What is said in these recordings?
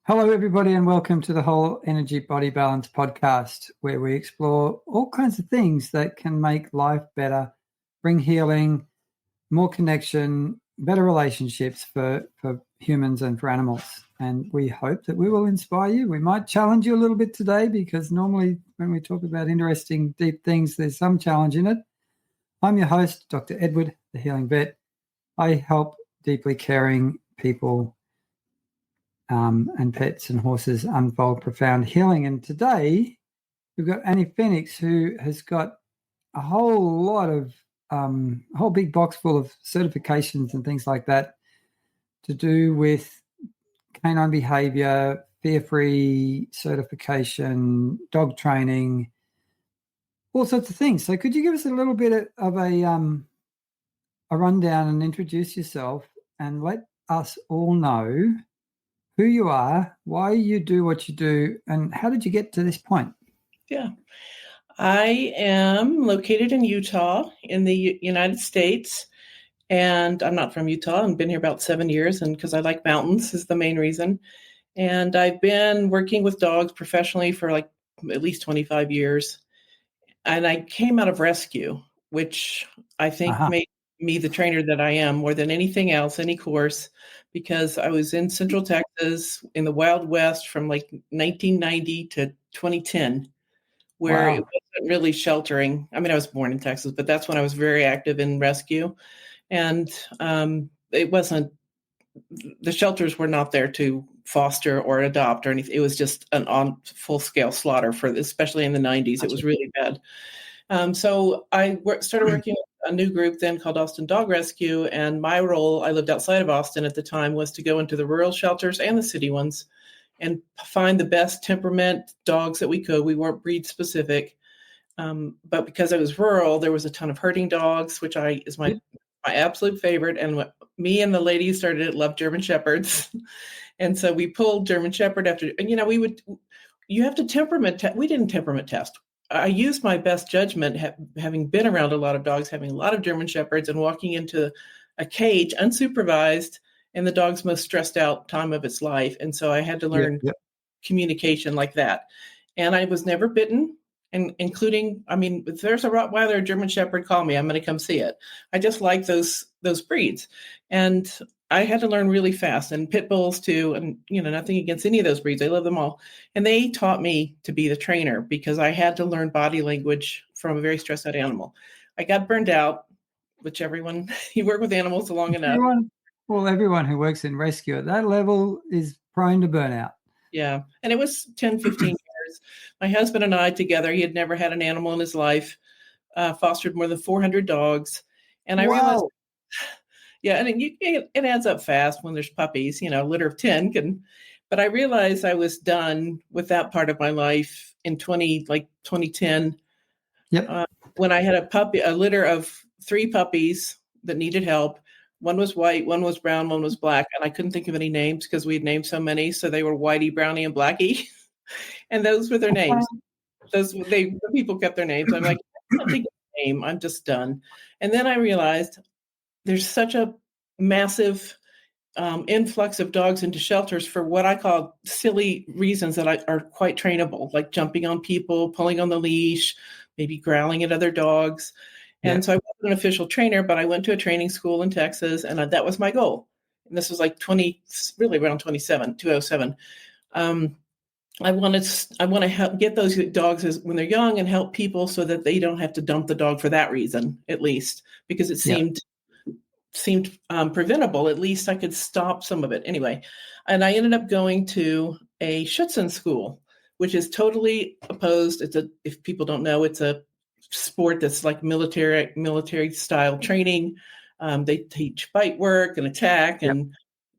Hello, everybody, and welcome to the Whole Energy Body Balance podcast, where we explore all kinds of things that can make life better, bring healing, more connection, better relationships for humans and for animals. And we hope that we will inspire you. We might challenge you a little bit today because normally when we talk about interesting, deep things, there's some challenge in it. I'm your host, Dr. Edward, the Healing Vet. I help deeply caring people and pets and horses unfold profound healing. And today we've got Phenix, who has got a whole lot of, a whole big box full of certifications and things like that to do with canine behavior, fear-free certification, dog training, all sorts of things. So could you give us a little bit of a rundown and introduce yourself and let us all know who you are, why you do what you do, and how did you get to this point? Yeah. I am located in Utah in the United States, and I'm not from Utah. I've been here about 7 years, and because I like mountains is the main reason. And I've been working with dogs professionally for like at least 25 years. And I came out of rescue, which I think made me the trainer that I am more than anything else, any course, because I was in Central Texas in the Wild West from like 1990 to 2010, where it wasn't really sheltering. I mean, I was born in Texas, but that's when I was very active in rescue. And it wasn't, the shelters were not there to foster or adopt or anything. It was just an on full scale slaughter especially in the 90s. It was really bad. So I started working with a new group then called Austin Dog Rescue. And my role, I lived outside of Austin at the time, was to go into the rural shelters and the city ones and find the best temperament dogs that we could. We weren't breed specific. But because I was rural, there was a ton of herding dogs, which is my absolute favorite. And me and the ladies started to love German Shepherds. And so we pulled German Shepherd after, and you have to temperament test. We didn't temperament test. I used my best judgment, having been around a lot of dogs, having a lot of German Shepherds and walking into a cage unsupervised in the dog's most stressed out time of its life. And so I had to learn communication like that. And I was never bitten, and including, I mean, if there's a Rottweiler or German Shepherd, call me. I'm going to come see it. I just like those breeds. And I had to learn really fast, and pit bulls too. And, nothing against any of those breeds. I love them all. And they taught me to be the trainer because I had to learn body language from a very stressed out animal. I got burned out, which everyone, you work with animals long enough. Everyone who works in rescue at that level is prone to burnout. Yeah. And it was 10, 15 years. My husband and I together, he had never had an animal in his life, fostered more than 400 dogs. And I realized, and it adds up fast when there's puppies, a litter of 10 but I realized I was done with that part of my life in 2010. Yep. When I had a litter of 3 puppies that needed help. One was white, one was brown, one was black. And I couldn't think of any names because we had named so many. So they were Whitey, Brownie, and Blackie. And those were their names. The people kept their names. I'm like, I can't think of a name. I'm just done. And then I realized there's such a massive influx of dogs into shelters for what I call silly reasons that are quite trainable, like jumping on people, pulling on the leash, maybe growling at other dogs. And so I wasn't an official trainer, but I went to a training school in Texas, and that was my goal. And this was like around 2007. I want to help get those dogs when they're young and help people so that they don't have to dump the dog for that reason, at least, because it seemed preventable. At least I could stop some of it anyway. And I ended up going to a Schutzen school, which is totally opposed. If people don't know, it's a sport that's like military style training. They teach bite work and attack and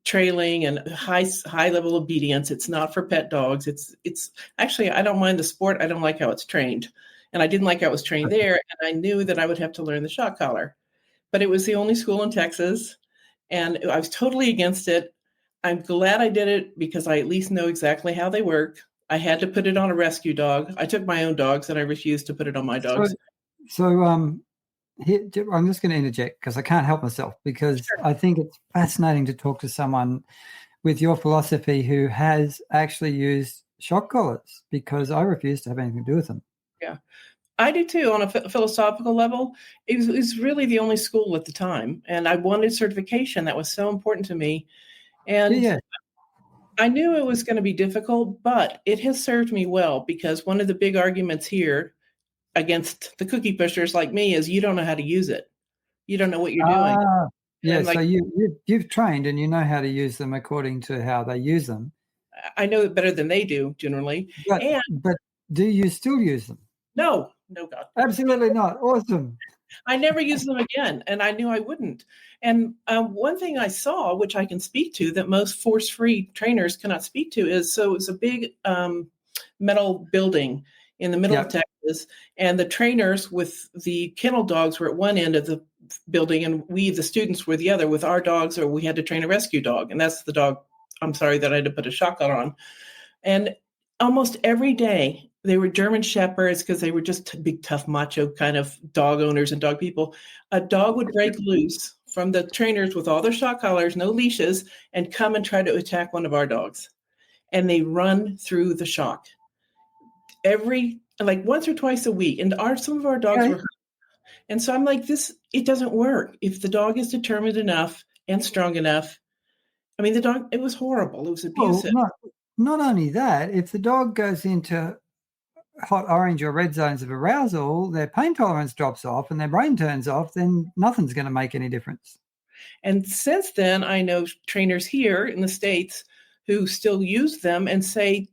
trailing and high level obedience. It's not for pet dogs. It's actually, I don't mind the sport. I don't like how it's trained. And I didn't like how it was trained there. And I knew that I would have to learn the shock collar. But it was the only school in Texas, and I was totally against it. I'm glad I did it because I at least know exactly how they work. I had to put it on a rescue dog. I took my own dogs, and I refused to put it on my dogs. So I'm just going to interject because I can't help myself because I think it's fascinating to talk to someone with your philosophy who has actually used shock collars, because I refuse to have anything to do with them. Yeah, I do too. On a philosophical level, it was really the only school at the time, and I wanted certification. That was so important to me, and Yeah. I knew it was going to be difficult, but it has served me well, because one of the big arguments here against the cookie pushers like me is you don't know how to use it. You don't know what you're doing. And Yeah, I'm so like, you've trained and you know how to use them according to how they use them. I know it better than they do generally. And But do you still use them? no, God. Absolutely not. Awesome. I never used them again, and I knew I wouldn't. And one thing I saw, which I can speak to, that most force-free trainers cannot speak to, is so it's a big metal building in the middle of Texas, and the trainers with the kennel dogs were at one end of the building, and we, the students, were the other with our dogs, or we had to train a rescue dog, and that's the dog, I'm sorry, that I had to put a shock collar on. And almost every day, they were German shepherds because they were just big, tough, macho kind of dog owners and dog people. A dog would break loose from the trainers with all their shock collars, no leashes, and come and try to attack one of our dogs. And they run through the shock like once or twice a week. And some of our dogs were hurt. And so I'm like, it doesn't work. If the dog is determined enough and strong enough. I mean, the dog, it was horrible. It was abusive. Well, not only that, if the dog goes into hot orange or red zones of arousal, their pain tolerance drops off and their brain turns off, then nothing's going to make any difference. And since then, I know trainers here in the States who still use them and say,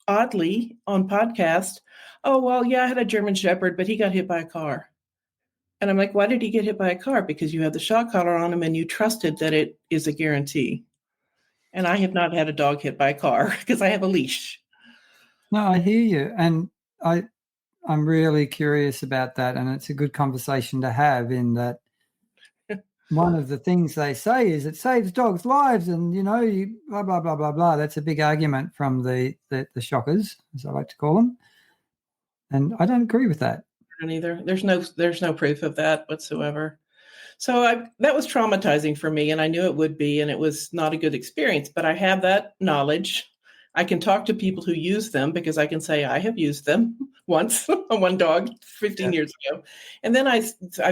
oddly, on podcast, oh, well, yeah, I had a German Shepherd, but he got hit by a car. And I'm like, why did he get hit by a car? Because you have the shock collar on him and you trusted that it is a guarantee. And I have not had a dog hit by a car because I have a leash. No, I hear you. And I'm really curious about that. And it's a good conversation to have, in that one of the things they say is it saves dogs' lives, and blah blah blah blah blah. That's a big argument from the shockers, as I like to call them, and I don't agree with that. I don't either. There's no proof of that whatsoever. So that was traumatizing for me, and I knew it would be, and it was not a good experience. But I have that knowledge. I can talk to people who use them because I can say I have used them once on one dog 15 years ago. And then I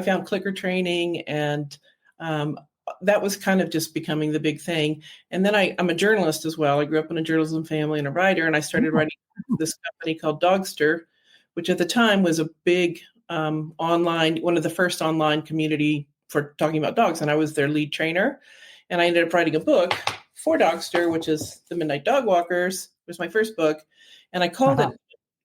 found clicker training, and that was kind of just becoming the big thing. And then I'm a journalist as well. I grew up in a journalism family and a writer, and I started writing this company called Dogster, which at the time was a big online, one of the first online community for talking about dogs. And I was their lead trainer. And I ended up writing a book for Dogster, which is The Midnight Dog Walkers. It was my first book. And I called it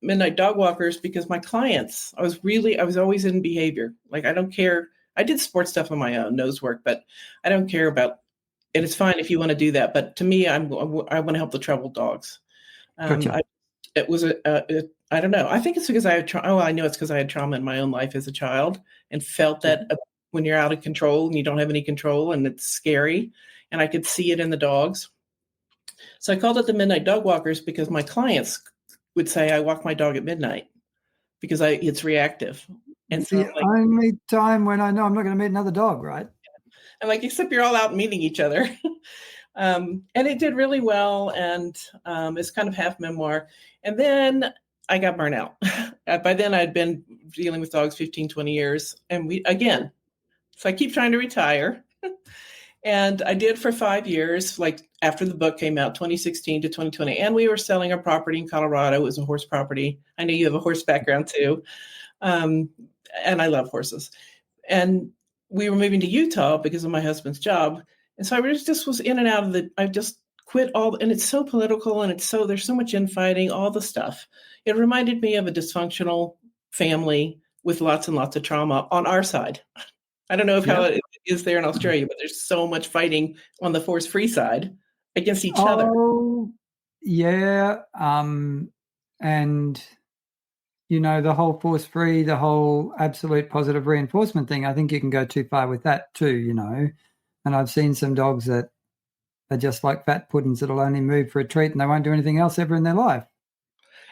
Midnight Dog Walkers because my clients, I was always in behavior. Like, I don't care. I did sports stuff on my own, nose work, but I don't care about, and it's fine if you want to do that. But to me, I want to help the troubled dogs. Gotcha. I don't know. I think it's because I had I know it's because I had trauma in my own life as a child and felt that when you're out of control and you don't have any control and it's scary, and I could see it in the dogs. So I called it the Midnight Dog Walkers because my clients would say I walk my dog at midnight because it's reactive. And so the only time when I know I'm not going to meet another dog, right? I'm like, except you're all out meeting each other. And it did really well, and it's kind of half memoir. And then I got burnt out. By then I'd been dealing with dogs 15, 20 years. And so I keep trying to retire. And I did for 5 years, like after the book came out, 2016 to 2020. And we were selling our property in Colorado. It was a horse property. I know you have a horse background too. And I love horses. And we were moving to Utah because of my husband's job. And so I just was in and out of I just quit and it's so political, and there's so much infighting, all the stuff. It reminded me of a dysfunctional family with lots and lots of trauma on our side. I don't know how it is there in Australia, but there's so much fighting on the force-free side against each other. Oh, yeah. And the whole force-free, the whole absolute positive reinforcement thing, I think you can go too far with that too, And I've seen some dogs that are just like fat puddings that'll only move for a treat and they won't do anything else ever in their life.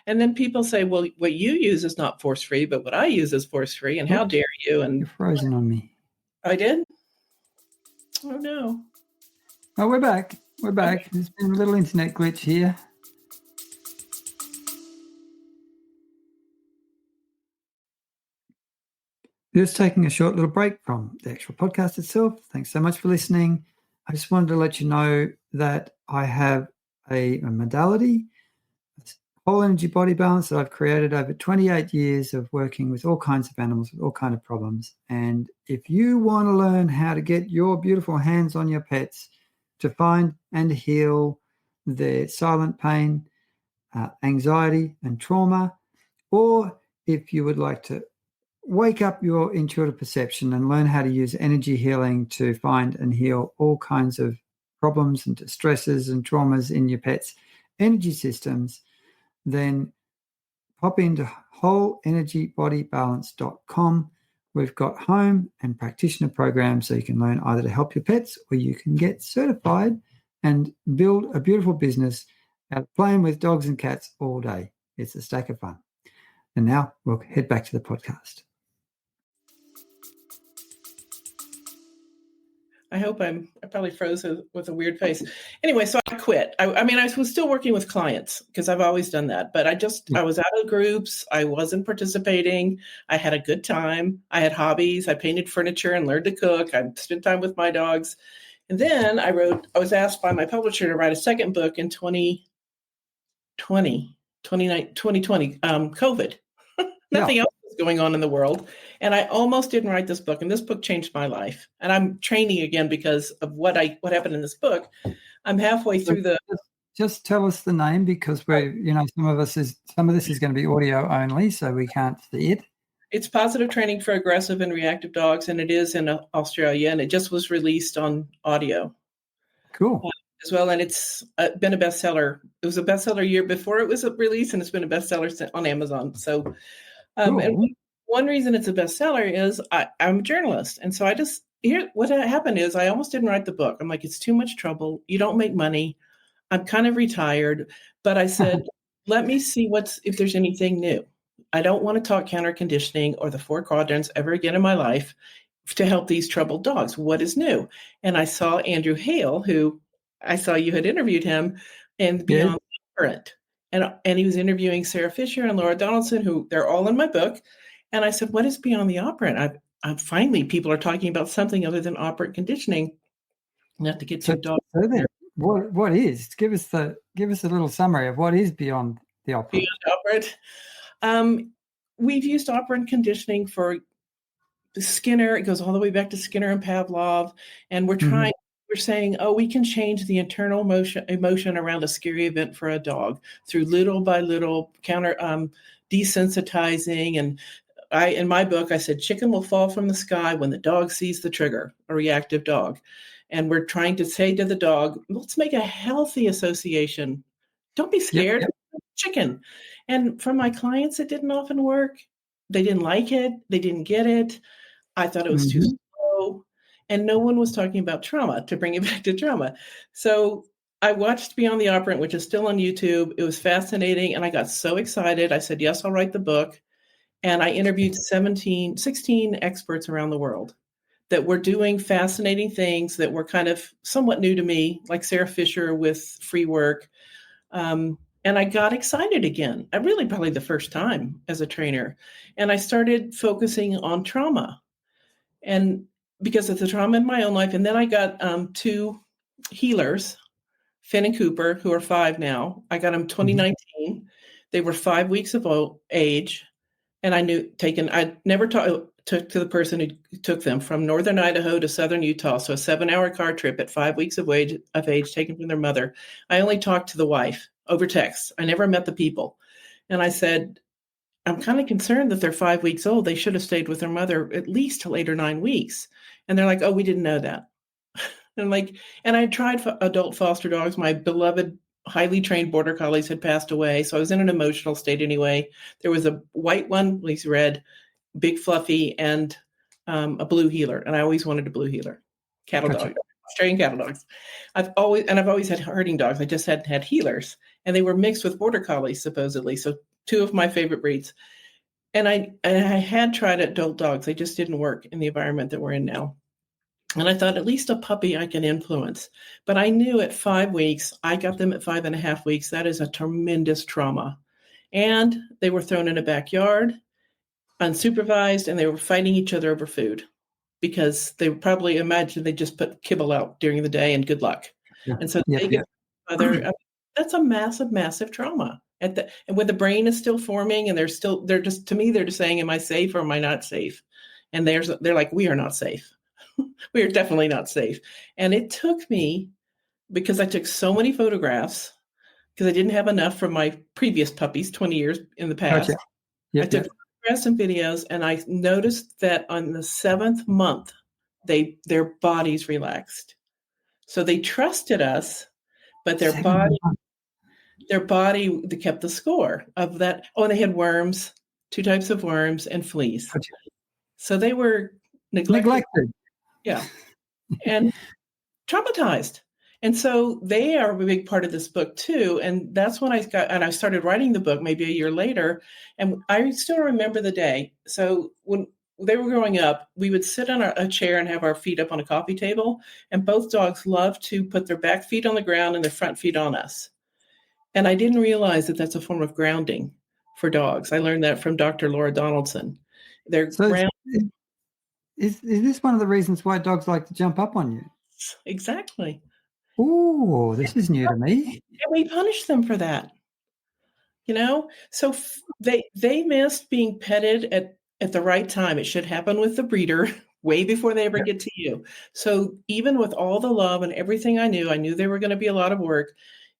And then people say, well, what you use is not force-free, but what I use is force-free, and how dare you? And you're frozen on me. I did? Oh, no. Oh, we're back. We're back. Okay. There's been a little internet glitch here. Just taking a short little break from the actual podcast itself. Thanks so much for listening. I just wanted to let you know that I have a modality, whole energy body balance, that I've created over 28 years of working with all kinds of animals with all kinds of problems. And if you want to learn how to get your beautiful hands on your pets to find and heal their silent pain, anxiety and trauma, or if you would like to wake up your intuitive perception and learn how to use energy healing to find and heal all kinds of problems and distresses and traumas in your pet's energy systems, then pop into wholeenergybodybalance.com. We've got home and practitioner programs so you can learn either to help your pets or you can get certified and build a beautiful business out playing with dogs and cats all day. It's a stack of fun. And now we'll head back to the podcast. I hope I probably froze with a weird face. Anyway, so I quit. I mean, I was still working with clients because I've always done that, but I was out of groups. I wasn't participating. I had a good time. I had hobbies. I painted furniture and learned to cook. I spent time with my dogs. And then I was asked by my publisher to write a second book in 2020, COVID. Nothing else was going on in the world. And I almost didn't write this book. And this book changed my life. And I'm training again because of what happened in this book. I'm halfway through Just tell us the name, because some of this is going to be audio only, so we can't see it. It's Positive Training for Aggressive and Reactive Dogs, and it is in Australia, and it just was released on audio. Cool. As well, and it's been a bestseller. It was a bestseller year before it was released, and it's been a bestseller on Amazon. So, cool. And one reason it's a bestseller is I'm a journalist, and so what happened is I almost didn't write the book. I'm like, it's too much trouble. You don't make money. I'm kind of retired, but I said, let me see if there's anything new. I don't want to talk counter conditioning or the 4 quadrants ever again in my life to help these troubled dogs. What is new? And I saw Andrew Hale, who I saw you had interviewed him, and Beyond Operant. And he was interviewing Sarah Fisher and Laura Donaldson, who they're all in my book. And I said, what is Beyond the Operant? Finally, people are talking about something other than operant conditioning. Not to get too dog. So then, what is? Give us a little summary of what is Beyond the Operant. Beyond Operant. We've used operant conditioning for Skinner. It goes all the way back to Skinner and Pavlov, and we're trying. We're saying, we can change the internal emotion around a scary event for a dog through little by little desensitizing. And in my book, I said, chicken will fall from the sky when the dog sees the trigger, a reactive dog. And we're trying to say to the dog, let's make a healthy association. Don't be scared. Yep. Chicken. And for my clients, it didn't often work. They didn't like it. They didn't get it. I thought it was too slow. And no one was talking about trauma, to bring it back to trauma. So I watched Beyond the Operant, which is still on YouTube. It was fascinating. And I got so excited. I said, yes, I'll write the book. And I interviewed 16 experts around the world that were doing fascinating things that were kind of somewhat new to me, like Sarah Fisher with free work. And I got excited again. Probably the first time as a trainer. And I started focusing on trauma. And because of the trauma in my own life. And then I got 2 healers, Finn and Cooper, who are 5 now. I got them 2019. They were 5 weeks of age. And I never took to the person who took them from northern Idaho to southern Utah. So a 7-hour car trip at 5 weeks of age taken from their mother. I only talked to the wife over text. I never met the people. And I said, I'm kind of concerned that they're 5 weeks old. They should have stayed with their mother at least till 8 or 9 weeks. And they're like, oh, we didn't know that. And I tried adult foster dogs. My beloved, highly trained border collies had passed away. So I was in an emotional state anyway. There was a white one, at least red, big fluffy, and a blue healer. And I always wanted a blue healer. Cattle dog, Australian cattle dogs. I've always had herding dogs. I just hadn't had healers. And they were mixed with border collies, supposedly. So 2 of my favorite breeds. And I had tried adult dogs. They just didn't work in the environment that we're in now. And I thought, at least a puppy I can influence. But I knew at 5 weeks, I got them at 5.5 weeks. That is a tremendous trauma. And they were thrown in a backyard, unsupervised, and they were fighting each other over food because they probably imagined they just put kibble out during the day and good luck. Yeah. And so Yep, they get other. That's a massive, massive trauma. And when the brain is still forming, and they're just, to me, they're just saying, "Am I safe or am I not safe?" And they're like, "We are not safe. We are definitely not safe." And it took me, because I took so many photographs, because I didn't have enough from my previous puppies 20 years in the past. Gotcha. Yep, I took photographs and videos, and I noticed that on the 7th month, their bodies relaxed. So they trusted us, but their body they kept the score of that. Oh, and they had worms, 2 types of worms, and fleas. Gotcha. So they were neglected. Yeah. And traumatized. And so they are a big part of this book too. And that's when I started writing the book maybe a year later. And I still remember the day. So when they were growing up, we would sit on a chair and have our feet up on a coffee table. And both dogs loved to put their back feet on the ground and their front feet on us. And I didn't realize that that's a form of grounding for dogs. I learned that from Dr. Laura Donaldson. Is this one of the reasons why dogs like to jump up on you? Exactly. Oh, this is new to me. And we punish them for that. So they missed being petted at the right time. It should happen with the breeder way before they ever get to you. So even with all the love and everything I knew there were going to be a lot of work.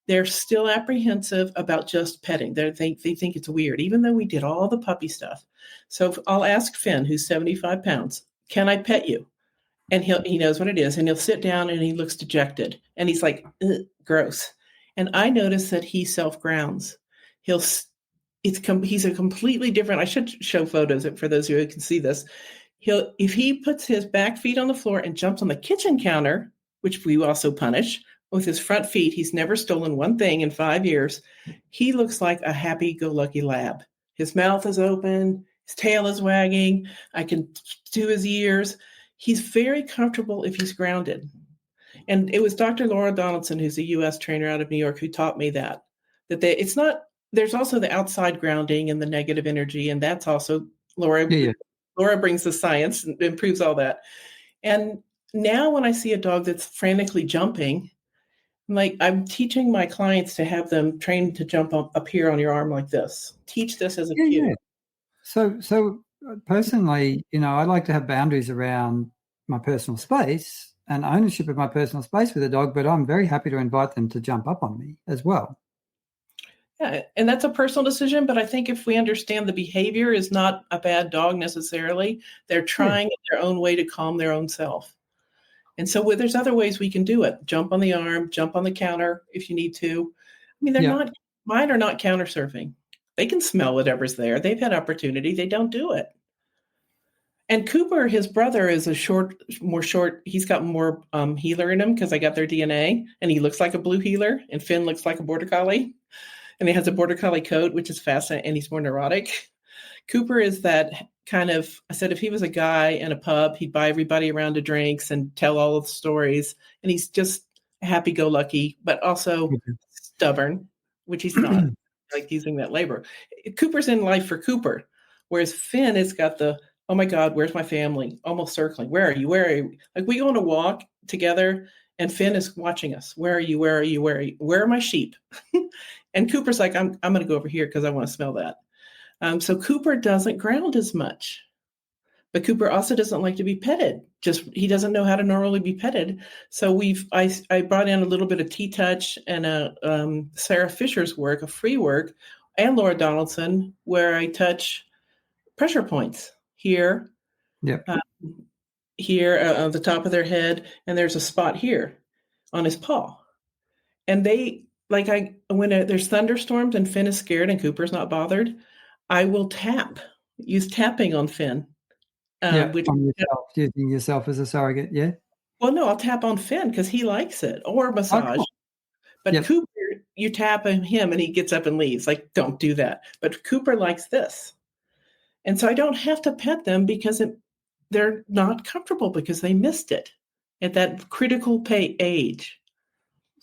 They're still apprehensive about just petting. They think it's weird, even though we did all the puppy stuff. So I'll ask Finn, who's 75 pounds, "Can I pet you?" And he knows what it is, and he'll sit down and he looks dejected, and he's like, gross. And I notice that he self-grounds. He's a completely different. I should show photos for those of you who can see this. If he puts his back feet on the floor and jumps on the kitchen counter, which we also punish, with his front feet, he's never stolen one thing in 5 years. He looks like a happy-go-lucky lab. His mouth is open, his tail is wagging. I can do his ears. He's very comfortable if he's grounded. And it was Dr. Laura Donaldson, who's a U.S. trainer out of New York, who taught me that it's not. There's also the outside grounding and the negative energy, and that's also Laura. Yeah. Laura brings the science and improves all that. And now when I see a dog that's frantically jumping, I'm teaching my clients to have them trained to jump up here on your arm like this. Teach this as a cue. Yeah. So personally, I like to have boundaries around my personal space and ownership of my personal space with a dog, but I'm very happy to invite them to jump up on me as well. Yeah, and that's a personal decision, but I think if we understand the behavior is not a bad dog necessarily, they're trying in their own way to calm their own self. And so there's other ways we can do it. Jump on the arm, jump on the counter if you need to. I mean, mine are not counter surfing. They can smell whatever's there. They've had opportunity. They don't do it. And Cooper, his brother, is more short. He's got more healer in him because I got their DNA, and he looks like a blue healer, and Finn looks like a border collie, and he has a border collie coat, which is fascinating, and he's more neurotic. Cooper is that kind of, I said, if he was a guy in a pub, he'd buy everybody around to drinks and tell all of the stories. And he's just happy-go-lucky, but also stubborn, which he's not. Like using that labor. Cooper's in life for Cooper, whereas Finn has got the, oh my God, where's my family? Almost circling. Where are you? Where are you? Like we go on a walk together and Finn is watching us. Where are you? Where are you? Where are you? Where are my sheep? And Cooper's like, I'm going to go over here because I want to smell that. So Cooper doesn't ground as much, but Cooper also doesn't like to be petted. He doesn't know how to normally be petted. So I brought in a little bit of T-Touch and Sarah Fisher's work, a free work, and Laura Donaldson, where I touch pressure points here, here on the top of their head, and there's a spot here on his paw. And when there's thunderstorms and Finn is scared and Cooper's not bothered, I will use tapping on Finn. On yourself, using yourself as a surrogate, yeah? Well, no, I'll tap on Finn because he likes it, or massage. Cool. But Cooper, you tap on him and he gets up and leaves. Like, don't do that. But Cooper likes this. And so I don't have to pet them because they're not comfortable because they missed it. at that critical age.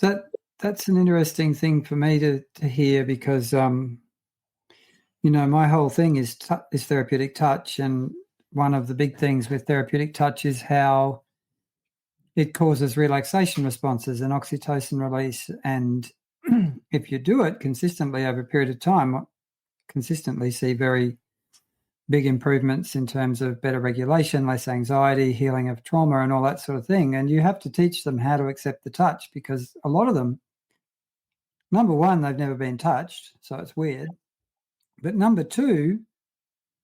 That's an interesting thing for me to hear because my whole thing is therapeutic touch, and one of the big things with therapeutic touch is how it causes relaxation responses and oxytocin release. And if you do it consistently over a period of time, consistently see very big improvements in terms of better regulation, less anxiety, healing of trauma, and all that sort of thing. And you have to teach them how to accept the touch, because a lot of them, number one, they've never been touched, so it's weird. But number two,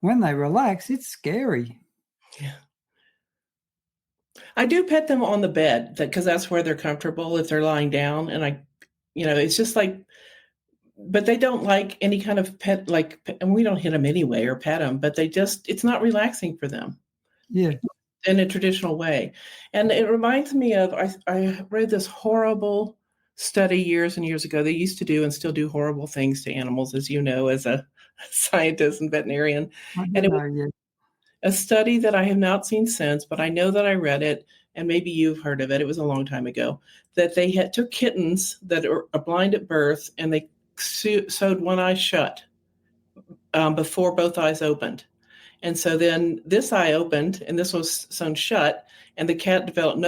when they relax, it's scary. Yeah. I do pet them on the bed because that's where they're comfortable if they're lying down. And it's just like, but they don't like any kind of pet, and we don't hit them anyway or pet them, but it's not relaxing for them. Yeah. In a traditional way. And it reminds me of, I read this horrible study years and years ago. They used to do and still do horrible things to animals, as you know, as a scientist and veterinarian. And it was a study that I have not seen since, but I know that I read it, and maybe you've heard of it. It was a long time ago, that they took kittens that are blind at birth, and they sewed one eye shut before both eyes opened. And so then this eye opened, and this was sewn shut, and the cat developed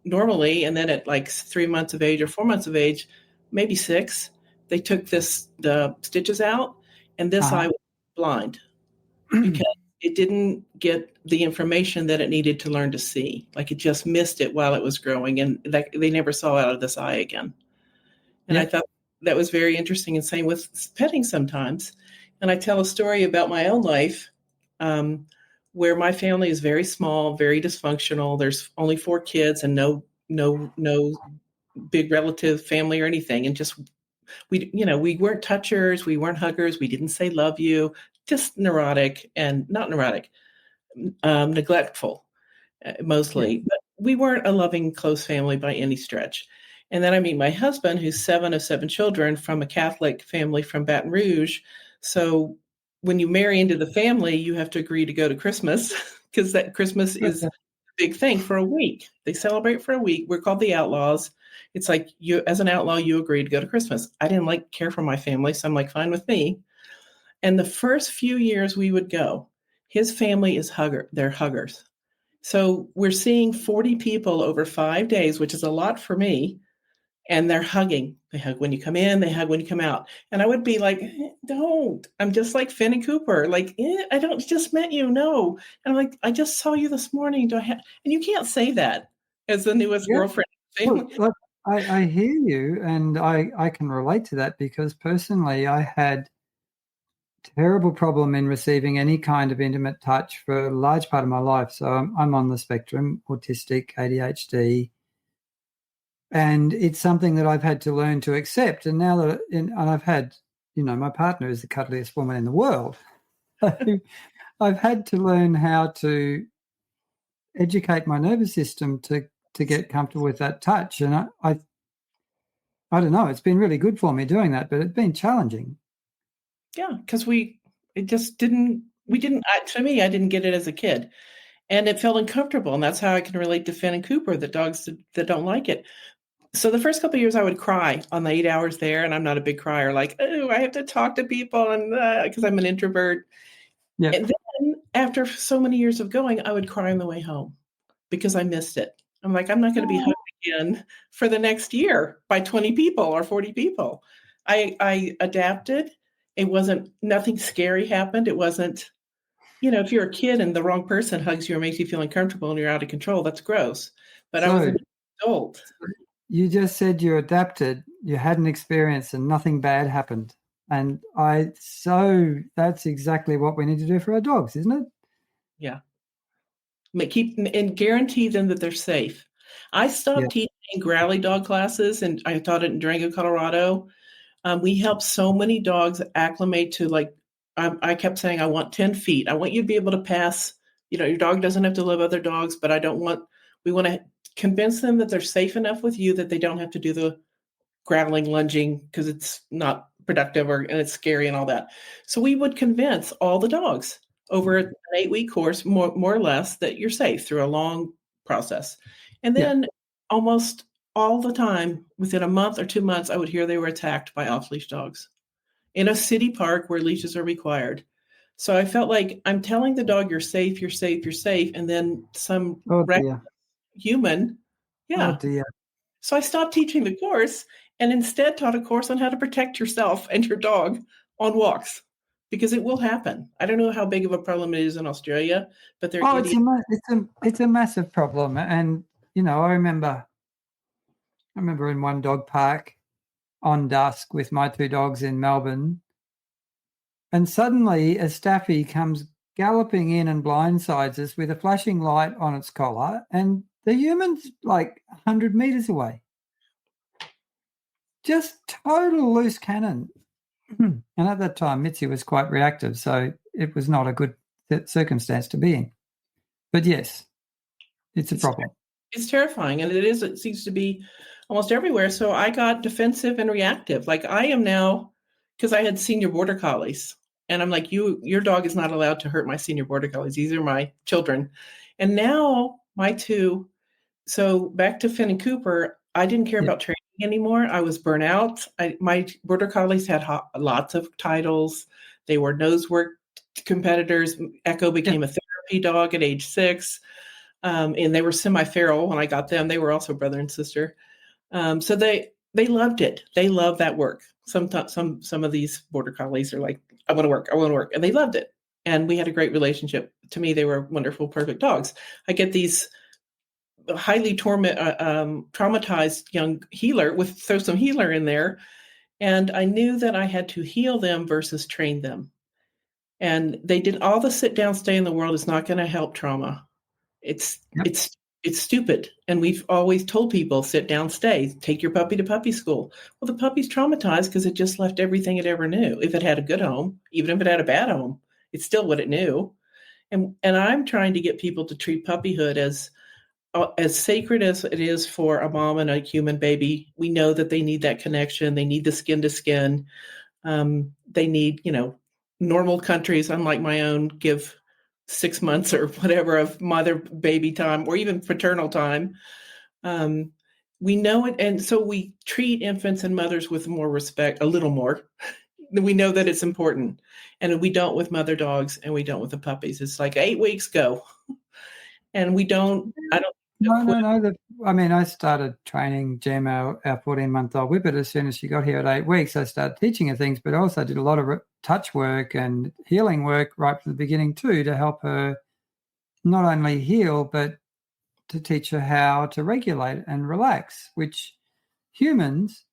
normally. And then at like 3 months of age or 4 months of age, maybe 6, they took the stitches out, and this eye was blind because it didn't get the information that it needed to learn to see. Like, it just missed it while it was growing, and they never saw out of this eye again. And I thought that was very interesting, and same with petting sometimes. And I tell a story about my own life, where my family is very small, very dysfunctional. There's only 4 kids and no big relative family or anything. And just, we weren't touchers. We weren't huggers. We didn't say love you, just neurotic and not neurotic, neglectful mostly. Yeah. But we weren't a loving, close family by any stretch. And then I meet my husband, who's 7 of 7 children from a Catholic family from Baton Rouge. So when you marry into the family, you have to agree to go to Christmas, because that Christmas is a big thing for a week. They celebrate for a week. We're called the Outlaws. It's like, you, as an outlaw, you agree to go to Christmas. I didn't care for my family, so I'm like, fine with me. And the first few years we would go, his family is they're huggers. So we're seeing 40 people over 5 days, which is a lot for me. And they're hugging. They hug when you come in, they hug when you come out. And I would be like, don't. I'm just like Finn and Cooper. Like, I don't just met you. No. And I'm like, I just saw you this morning. Do I have? And you can't say that as the newest girlfriend. Look, I hear you, and I can relate to that, because personally I had terrible problem in receiving any kind of intimate touch for a large part of my life. So I'm on the spectrum, autistic, ADHD. And it's something that I've had to learn to accept. And now that and I've had, my partner is the cuddliest woman in the world. I've had to learn how to educate my nervous system to get comfortable with that touch. And I don't know, it's been really good for me doing that, but it's been challenging. Yeah, because for me, I didn't get it as a kid. And it felt uncomfortable. And that's how I can relate to Finn and Cooper, the dogs that don't like it. So the first couple of years I would cry on the 8 hours there, and I'm not a big crier, like, oh, I have to talk to people, and because I'm an introvert. Yeah. And then after so many years of going, I would cry on the way home because I missed it. I'm like, I'm not going to be hugged again for the next year by 20 people or 40 people. I adapted. It wasn't, nothing scary happened. It wasn't, if you're a kid and the wrong person hugs you or makes you feel uncomfortable and you're out of control, that's gross. But I was an adult. You just said you adapted, you had an experience and nothing bad happened. And that's exactly what we need to do for our dogs, isn't it? Yeah. Keep and guarantee them that they're safe. I stopped teaching growly dog classes, and I taught it in Durango, Colorado. We helped so many dogs acclimate to, I kept saying, I want 10 feet. I want you to be able to pass, your dog doesn't have to love other dogs, but we want to convince them that they're safe enough with you that they don't have to do the growling, lunging, because it's not productive and it's scary and all that. So we would convince all the dogs over an 8-week course, more or less, that you're safe through a long process. And Yeah. then almost all the time, within a month or 2 months, I would hear they were attacked by off-leash dogs in a city park where leashes are required. So I felt like I'm telling the dog, you're safe, you're safe, you're safe. And then some Oh dear. human, Oh yeah. dear. So I stopped teaching the course and instead taught a course on how to protect yourself and your dog on walks because it will happen. I don't know how big of a problem it is in Australia, but they're Oh, idiots. it's a massive problem. And I remember in one dog park on dusk with my two dogs in Melbourne, and suddenly a staffy comes galloping in and blindsides us with a flashing light on its collar, and the human's like 100 meters away. Just total loose cannon. And at that time, Mitzi was quite reactive, so it was not a good circumstance to be in. But yes, it's a problem. It's terrifying, and it seems to be almost everywhere. So I got defensive and reactive. Like I am now, because I had senior border collies, and I'm like, your dog is not allowed to hurt my senior border collies. These are my children. And now my two, so back to Finn and Cooper, I didn't care Yeah. about training anymore. I was burnt out. My border collies had lots of titles. They were nose work competitors. Echo became a therapy dog at age 6. And they were semi-feral when I got them. They were also brother and sister. So they loved it. They love that work. Sometimes some of these border collies are like, I want to work, I want to work, and they loved it. And we had a great relationship. To me, they were wonderful, perfect dogs. I get these highly traumatized young healer throw some healer in there, and I knew that I had to heal them versus train them. And they did all the sit down stay in the world is not going to help trauma. It's Yep. it's it's stupid. And we've always told people, sit down, stay, take your puppy to puppy school. Well, the puppy's traumatized because it just left everything it ever knew. If it had a good home, even if it had a bad home, it's still what it knew. And I'm trying to get people to treat puppyhood as sacred as it is for a mom and a human baby. We know that they need that connection. They need the skin to skin. They need, normal countries, unlike my own, give 6 months or whatever of mother baby time or even paternal time. We know it. And so we treat infants and mothers with more respect, a little more. We know that it's important. And we don't with mother dogs and we don't with the puppies. It's like 8 weeks go. And I don't No. I started training Gem, our 14-month-old whippet, as soon as she got here at 8 weeks. I started teaching her things, but also did a lot of touch work and healing work right from the beginning too, to help her not only heal, but to teach her how to regulate and relax, which humans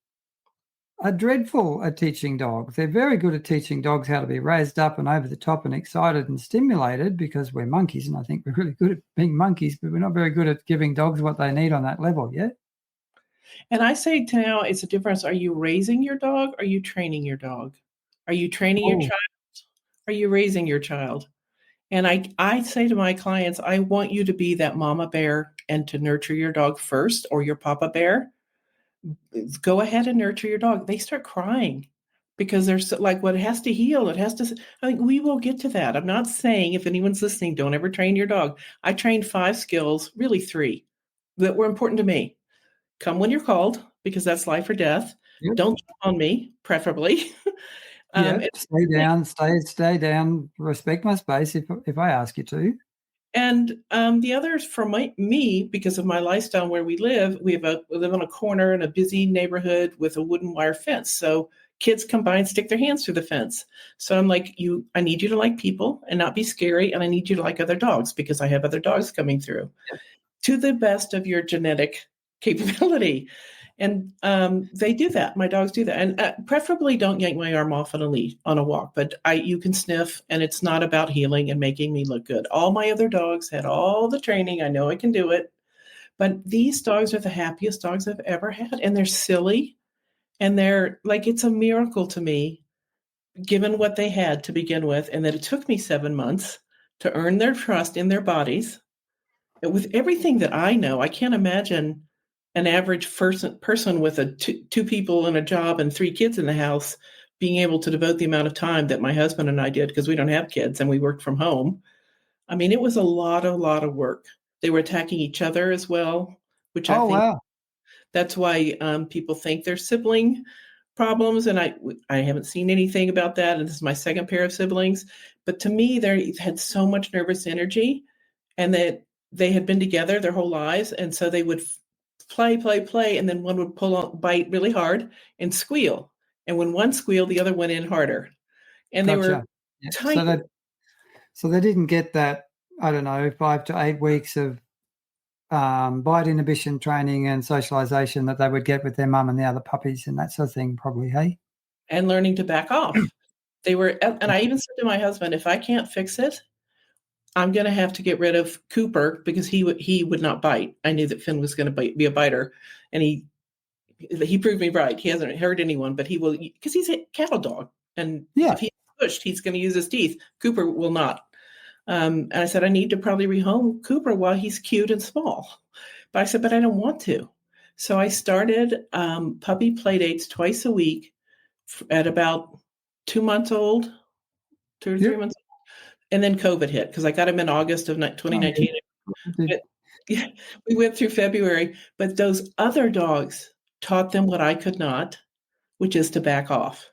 are dreadful at teaching dogs. They're very good at teaching dogs how to be raised up and over the top and excited and stimulated because we're monkeys, and I think we're really good at being monkeys, but we're not very good at giving dogs what they need on that level yet. And I say to now, it's a difference. Are you raising your dog? Are you training your dog? Are you training your Oh, child? Are you raising your child? And I say to my clients, I want you to be that mama bear and to nurture your dog first or your papa bear. Go ahead and nurture your dog. They start crying because they're so, like, what it has to heal. It has to, I think we will get to that. I'm not saying if anyone's listening, don't ever train your dog. I trained 5 skills, really 3 that were important to me. Come when you're called because that's life or death. yep. Don't jump on me, preferably. Yep. Stay down, respect my space if I ask you to. And the others for me, because of my lifestyle where we live on a corner in a busy neighborhood with a wooden wire fence. So kids come by and stick their hands through the fence. So I'm like, I need you to like people and not be scary. And I need you to like other dogs because I have other dogs coming through to the best of your genetic capability. And they do that. My dogs do that. And preferably don't yank my arm off on a leash on a walk, but you can sniff, and it's not about healing and making me look good. All my other dogs had all the training. I know I can do it. But these dogs are the happiest dogs I've ever had. And they're silly. And they're like, it's a miracle to me, given what they had to begin with, and that it took me 7 months to earn their trust in their bodies. And with everything that I know, I can't imagine an average person with two people in a job and 3 kids in the house being able to devote the amount of time that my husband and I did because we don't have kids and we worked from home. I mean, it was a lot of work. They were attacking each other as well. which I Oh, think wow. that's why people think they're sibling problems. And I haven't seen anything about that. And this is my second pair of siblings. But to me, they had so much nervous energy and that they had been together their whole lives. And so they would play. And then one would bite really hard and squeal. And when one squealed, the other went in harder. And they were Gotcha. Yeah. tight. So they didn't get that, I don't know, 5 to 8 weeks of bite inhibition training and socialization that they would get with their mum and the other puppies and that sort of thing, probably, hey? And learning to back off. They were, and I even said to my husband, if I can't fix it, I'm going to have to get rid of Cooper because he would not bite. I knew that Finn was going to be a biter, and he proved me right. He hasn't hurt anyone, but he will because he's a cattle dog, and Yeah. if he's pushed, he's going to use his teeth. Cooper will not. And I said I need to probably rehome Cooper while he's cute and small, but I said but I don't want to. So I started puppy play dates twice a week at about 2 months old, 2 or 3 months. And then COVID hit because I got him in August of 2019. But, yeah, we went through February, but those other dogs taught them what I could not, which is to back off.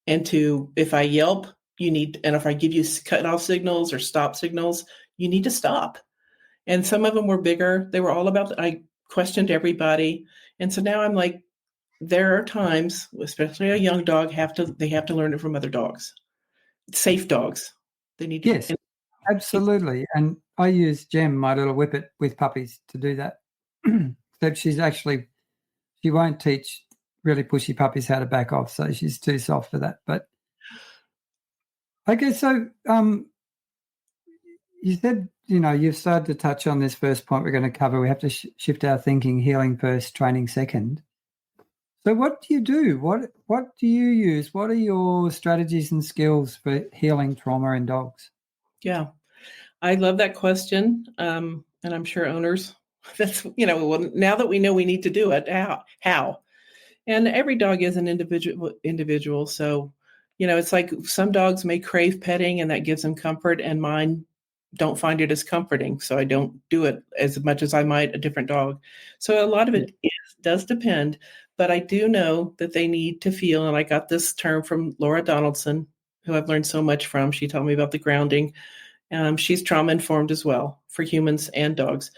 And if I yelp, and if I give you cut off signals or stop signals, you need to stop. And some of them were bigger. They were all about, I questioned everybody. And so now I'm like, there are times, especially a young dog, they have to learn it from other dogs, safe dogs. They need to. Yes, absolutely. And I use Gem, my little whippet, with puppies to do that. Except she won't teach really pushy puppies how to back off, so she's too soft for that. But okay, so you said, you've started to touch on this first point we're going to cover. We have to shift our thinking, healing first, training second. So what do you do? What do you use? What are your strategies and skills for healing trauma in dogs? Yeah, I love that question. And I'm sure owners, that's, now that we know we need to do it, how? And every dog is an individual. So, it's like some dogs may crave petting and that gives them comfort, and mine don't find it as comforting. So I don't do it as much as I might a different dog. So a lot of it does depend, but I do know that they need to feel, and I got this term from Laura Donaldson, who I've learned so much from. She told me about the grounding. She's trauma informed as well for humans and dogs.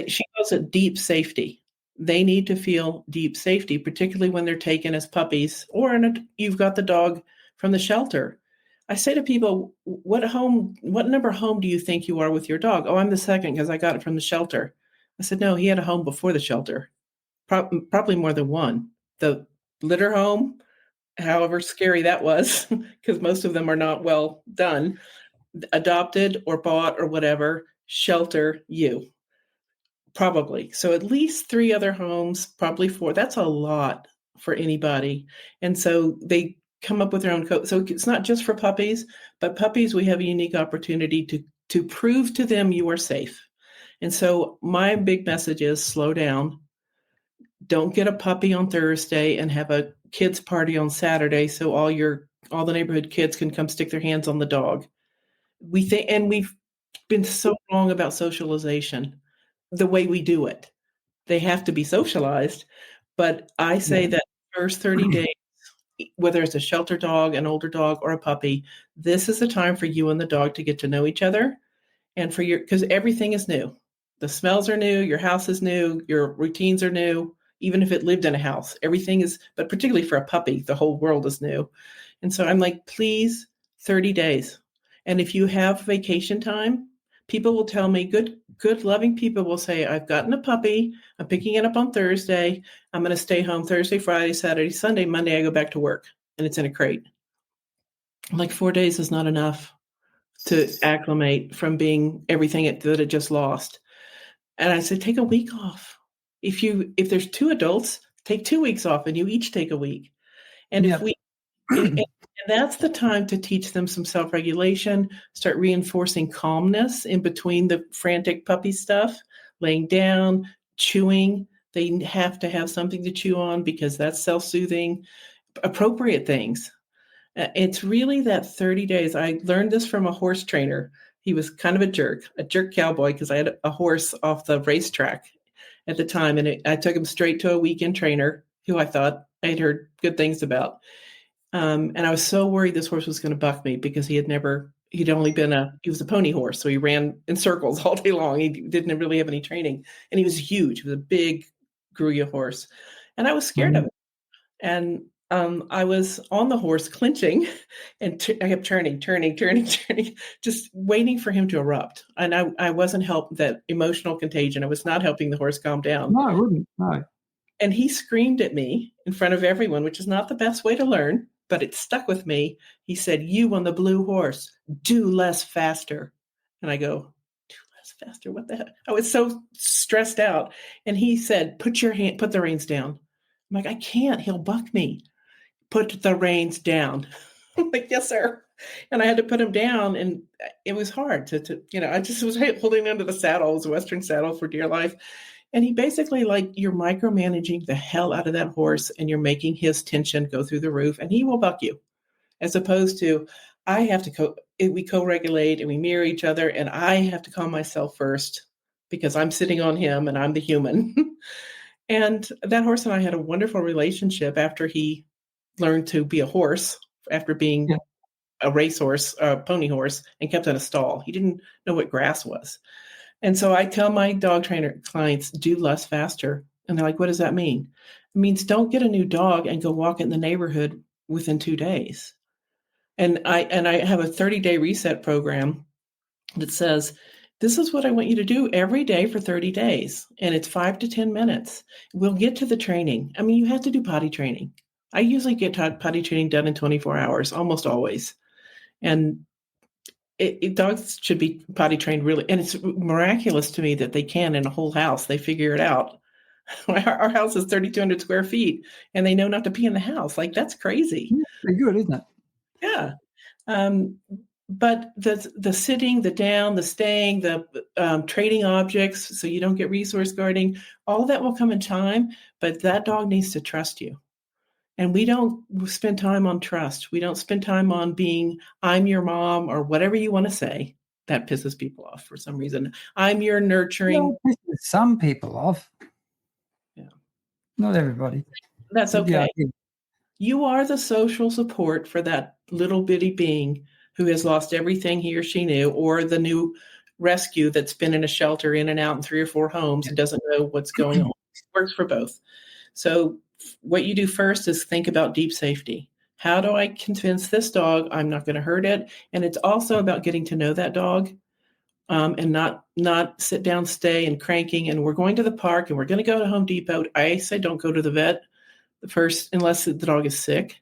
She calls it deep safety. They need to feel deep safety, particularly when they're taken as puppies or you've got the dog from the shelter. I say to people, what number home do you think you are with your dog? Oh, I'm the second because I got it from the shelter. I said, no, he had a home before the shelter, probably more than one. The litter home, however scary that was, because most of them are not well done, adopted or bought or whatever, shelter, you. Probably. So at least 3 other homes, probably 4. That's a lot for anybody. And so they come up with their own code. So it's not just for puppies, but puppies, we have a unique opportunity to prove to them you are safe. And so my big message is slow down. Don't get a puppy on Thursday and have a kids party on Saturday so all the neighborhood kids can come stick their hands on the dog. We've been so wrong about socialization, the way we do it. They have to be socialized. But I say that first 30 days, whether it's a shelter dog, an older dog, or a puppy, this is the time for you and the dog to get to know each other and because everything is new. The smells are new, your house is new, your routines are new, even if it lived in a house. Everything is, but particularly for a puppy, the whole world is new. And so I'm like, please, 30 days. And if you have vacation time, people will tell me, good, loving people will say, I've gotten a puppy. I'm picking it up on Thursday. I'm going to stay home Thursday, Friday, Saturday, Sunday, Monday, I go back to work and it's in a crate. Like 4 days is not enough to acclimate from being everything that it just lost. And I said, take a week off. If there's 2 adults, take 2 weeks off and you each take a week. And and that's the time to teach them some self-regulation, start reinforcing calmness in between the frantic puppy stuff, laying down, chewing. They have to have something to chew on because that's self-soothing, appropriate things. It's really that 30 days. I learned this from a horse trainer. He was kind of a jerk cowboy because I had a horse off the racetrack. at the time. And I took him straight to a weekend trainer who I thought I'd heard good things about. And I was so worried this horse was going to buck me because he was a pony horse. So he ran in circles all day long. He didn't really have any training, and he was huge. He was a big gruya horse. And I was scared of it. And I was on the horse clinching, and I kept turning, just waiting for him to erupt. And I wasn't helping that emotional contagion. I was not helping the horse calm down. No, I wouldn't. No. And he screamed at me in front of everyone, which is not the best way to learn, but it stuck with me. He said, "You on the blue horse, do less faster." And I go, "Do less faster? What the heck?" I was so stressed out. And he said, put the reins down." I'm like, "I can't. He'll buck me." "Put the reins down." I'm like, "Yes, sir." And I had to put him down, and it was hard I just was holding onto the saddle. It was a Western saddle for dear life. And he basically, like, you're micromanaging the hell out of that horse, and you're making his tension go through the roof, and he will buck you. As opposed to, I have to we co-regulate and we mirror each other, and I have to calm myself first because I'm sitting on him and I'm the human. And that horse and I had a wonderful relationship after he learned to be a horse, after being a racehorse, a pony horse, and kept in a stall. He didn't know what grass was. And so I tell my dog trainer clients, do less faster. And they're like, "What does that mean?" It means don't get a new dog and go walk it in the neighborhood within 2 days. And I have a 30-day reset program that says, this is what I want you to do every day for 30 days. And it's 5 to 10 minutes. We'll get to the training. I mean, you have to do potty training. I usually get potty training done in 24 hours, almost always. And dogs should be potty trained, really. And it's miraculous to me that they can in a whole house. They figure it out. Our house is 3,200 square feet, and they know not to pee in the house. Like, that's crazy. Pretty good, isn't it? Yeah. But the sitting, the down, the staying, the trading objects so you don't get resource guarding, all that will come in time. But that dog needs to trust you. And we don't spend time on trust. We don't spend time on being, "I'm your mom," or whatever you want to say. That pisses people off for some reason. "I'm your nurturing." Well, it pisses some people off. Yeah. Not everybody. That's okay. Yeah. You are the social support for that little bitty being who has lost everything he or she knew, or the new rescue that's been in a shelter in and out in 3 or 4 homes and doesn't know what's going on. It works for both. So what you do first is think about deep safety. How do I convince this dog I'm not going to hurt it? And it's also about getting to know that dog, and not sit down, stay, and cranking. And we're going to the park, and we're going to go to Home Depot. I say don't go to the vet first unless the dog is sick,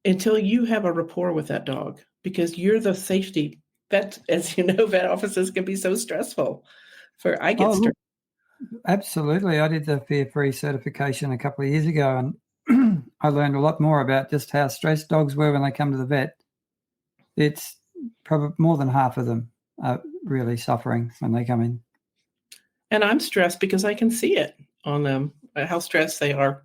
until you have a rapport with that dog, because you're the safety vet. As you know, vet offices can be so stressful. I get stressed. Absolutely. I did the fear-free certification a couple of years ago, and I learned a lot more about just how stressed dogs were when they come to the vet. It's probably more than half of them are really suffering when they come in. And I'm stressed because I can see it on them, how stressed they are.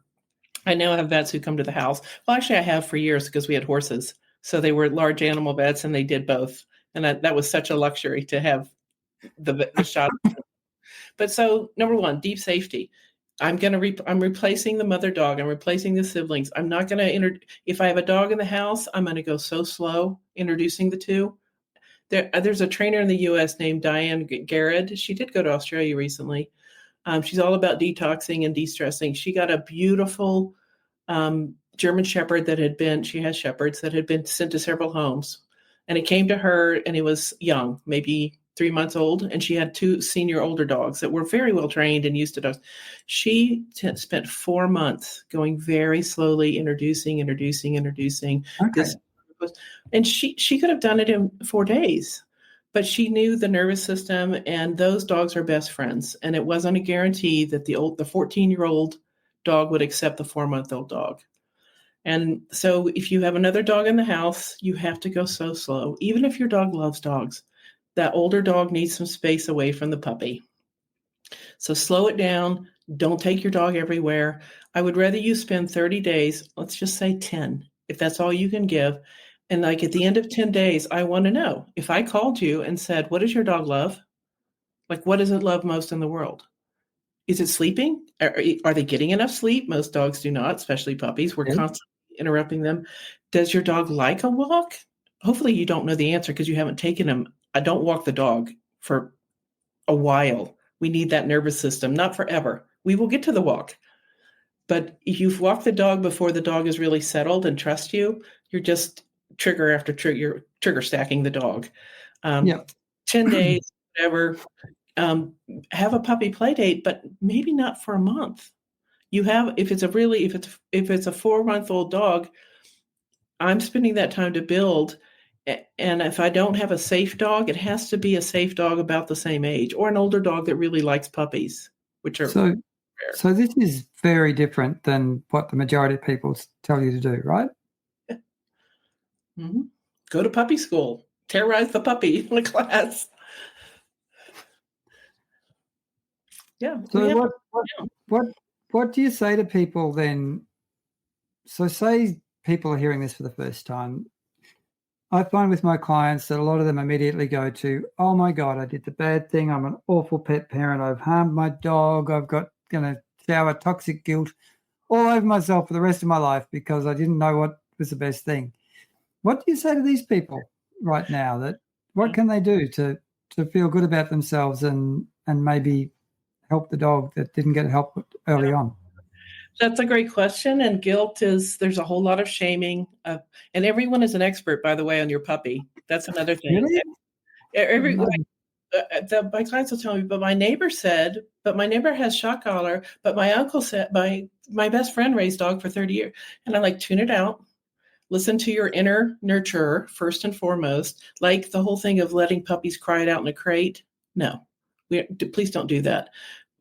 I now have vets who come to the house. Well, actually, I have for years because we had horses. So they were large animal vets, and they did both. And that was such a luxury to have the shot. But so, number one, deep safety. I'm replacing the mother dog. I'm replacing the siblings. I'm not going to if I have a dog in the house, I'm going to go so slow introducing the two. There's a trainer in the U.S. named Diane Garrett. She did go to Australia recently. She's all about detoxing and de-stressing. She got a beautiful German Shepherd she has Shepherds that had been sent to several homes. And it came to her, and it was young, maybe 3 months old. And she had 2 senior older dogs that were very well trained and used to dogs. She spent 4 months going very slowly, introducing this. And she could have done it in 4 days. But she knew the nervous system, and those dogs are best friends. And it wasn't a guarantee that the 14-year-old dog would accept the 4-month-old dog. And so if you have another dog in the house, you have to go so slow. Even if your dog loves dogs, that older dog needs some space away from the puppy. So slow it down. Don't take your dog everywhere. I would rather you spend 30 days, let's just say 10, if that's all you can give. And like at the end of 10 days, I want to know, if I called you and said, "What does your dog love? Like, what does it love most in the world?" Is it sleeping? Are they getting enough sleep? Most dogs do not, especially puppies. We're constantly interrupting them. Does your dog like a walk? Hopefully you don't know the answer because you haven't taken him. I don't walk the dog for a while. We need that nervous system, not forever. We will get to the walk. But if you've walked the dog before the dog is really settled and trust you, you're just trigger after trigger, you're trigger stacking the dog. 10 days, whatever. Have a puppy play date, but maybe not for a month. You have, if it's a 4-month-old dog, I'm spending that time to build. And if I don't have a safe dog, it has to be a safe dog about the same age, or an older dog that really likes puppies, which are so rare. So this is very different than what the majority of people tell you to do, right? Mm-hmm. Go to puppy school. Terrorize the puppy in the class. Yeah. So what do you say to people then? So say people are hearing this for the first time. I find with my clients that a lot of them immediately go to, oh my God, I did the bad thing. I'm an awful pet parent. I've harmed my dog. I've got going to shower toxic guilt all over myself for the rest of my life because I didn't know what was the best thing. What do you say to these people right now? That what can they do to feel good about themselves and maybe help the dog that didn't get help early on? That's a great question. And guilt there's a whole lot of shaming. And everyone is an expert, by the way, on your puppy. That's another thing. Really? My clients will tell me, but my neighbor said, but my neighbor has shock collar, but my uncle said, my best friend raised dog for 30 years. And I'm like, tune it out. Listen to your inner nurturer first and foremost. Like the whole thing of letting puppies cry it out in a crate. No, please don't do that.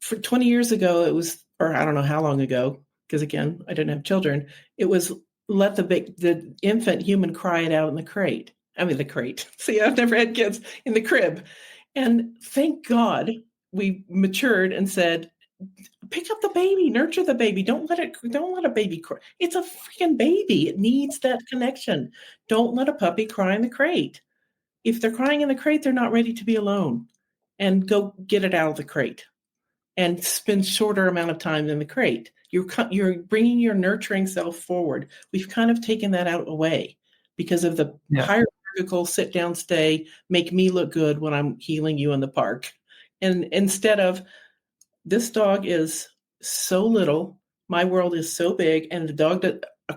For 20 years ago, it was, or I don't know how long ago, because again, I didn't have children. It was let the infant human cry it out in the crate. I mean, the crate. See, I've never had kids in the crib. And thank God we matured and said, pick up the baby, nurture the baby. Don't let a baby cry. It's a freaking baby. It needs that connection. Don't let a puppy cry in the crate. If they're crying in the crate, they're not ready to be alone. And go get it out of the crate and spend shorter amount of time in the crate. You're bringing your nurturing self forward. We've kind of taken that out away because of the hierarchical sit down, stay, make me look good when I'm healing you in the park. And instead of, this dog is so little, my world is so big, and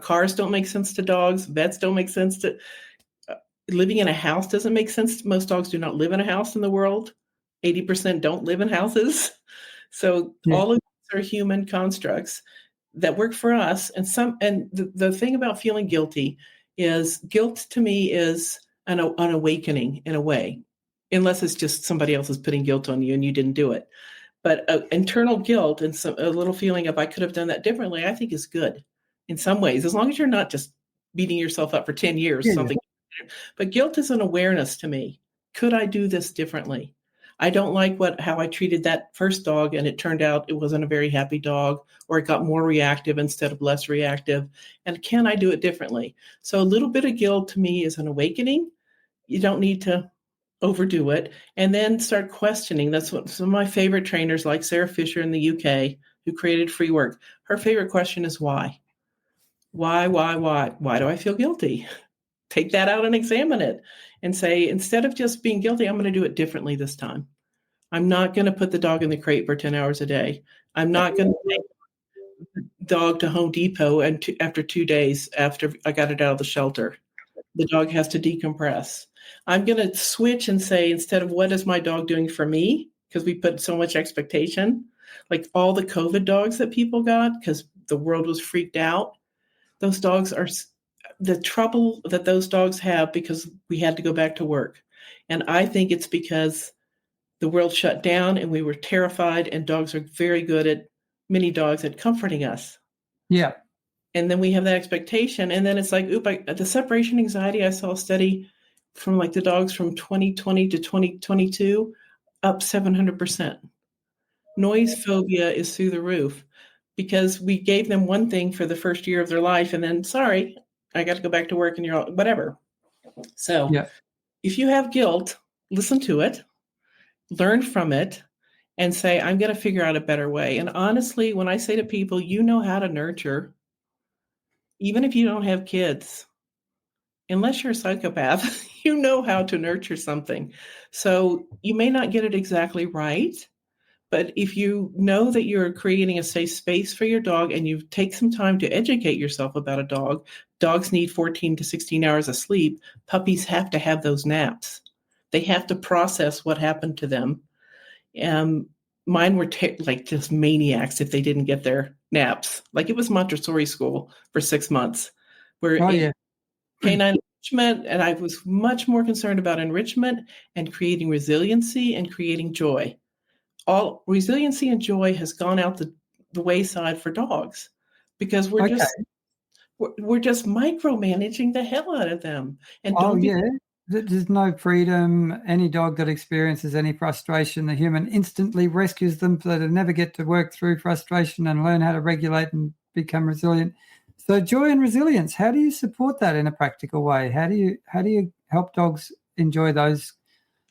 cars don't make sense to dogs, vets don't make sense to, living in a house doesn't make sense. Most dogs do not live in a house in the world. 80% don't live in houses. So all of these are human constructs that work for us. And the thing about feeling guilty is, guilt to me is an awakening in a way, unless it's just somebody else is putting guilt on you and you didn't do it. But internal guilt and a little feeling of I could have done that differently, I think is good in some ways, as long as you're not just beating yourself up for 10 years. But guilt is an awareness to me. Could I do this differently? I don't like how I treated that first dog, and it turned out it wasn't a very happy dog, or it got more reactive instead of less reactive. And can I do it differently? So a little bit of guilt to me is an awakening. You don't need to overdo it, and then start questioning. That's what some of my favorite trainers, like Sarah Fisher in the UK, who created free work, her favorite question is why? Why do I feel guilty? Take that out and examine it and say, instead of just being guilty, I'm going to do it differently this time. I'm not going to put the dog in the crate for 10 hours a day. I'm not going to take the dog to Home Depot and after 2 days after I got it out of the shelter. The dog has to decompress. I'm going to switch and say, instead of what is my dog doing for me, because we put so much expectation, like all the COVID dogs that people got because the world was freaked out, those dogs are the trouble that those dogs have because we had to go back to work. And I think it's because the world shut down and we were terrified, and dogs are very good at, many dogs, at comforting us. Yeah. And then we have that expectation. And then it's like, the separation anxiety, I saw a study from like the dogs from 2020 to 2022, up 700%. Noise phobia is through the roof because we gave them one thing for the first year of their life. And then, sorry, I got to go back to work and you're whatever. So if you have guilt, listen to it, learn from it, and say, I'm going to figure out a better way. And honestly, when I say to people, you know how to nurture, even if you don't have kids, unless you're a psychopath, you know how to nurture something. So you may not get it exactly right, but if you know that you're creating a safe space for your dog and you take some time to educate yourself about a dog, dogs need 14 to 16 hours of sleep. Puppies have to have those naps. They have to process what happened to them. Um, Mine were like just maniacs if they didn't get their naps. Like it was Montessori school for 6 months. We're Oh, in yeah. canine enrichment, and I was much more concerned about enrichment and creating resiliency and creating joy. All resiliency and joy has gone out the wayside for dogs because Okay. we're just micromanaging the hell out of them. And Oh, don't be yeah. There's no freedom. Any dog that experiences any frustration, the human instantly rescues them so they never get to work through frustration and learn how to regulate and become resilient. So joy and resilience, how do you support that in a practical way? How do you help dogs enjoy those?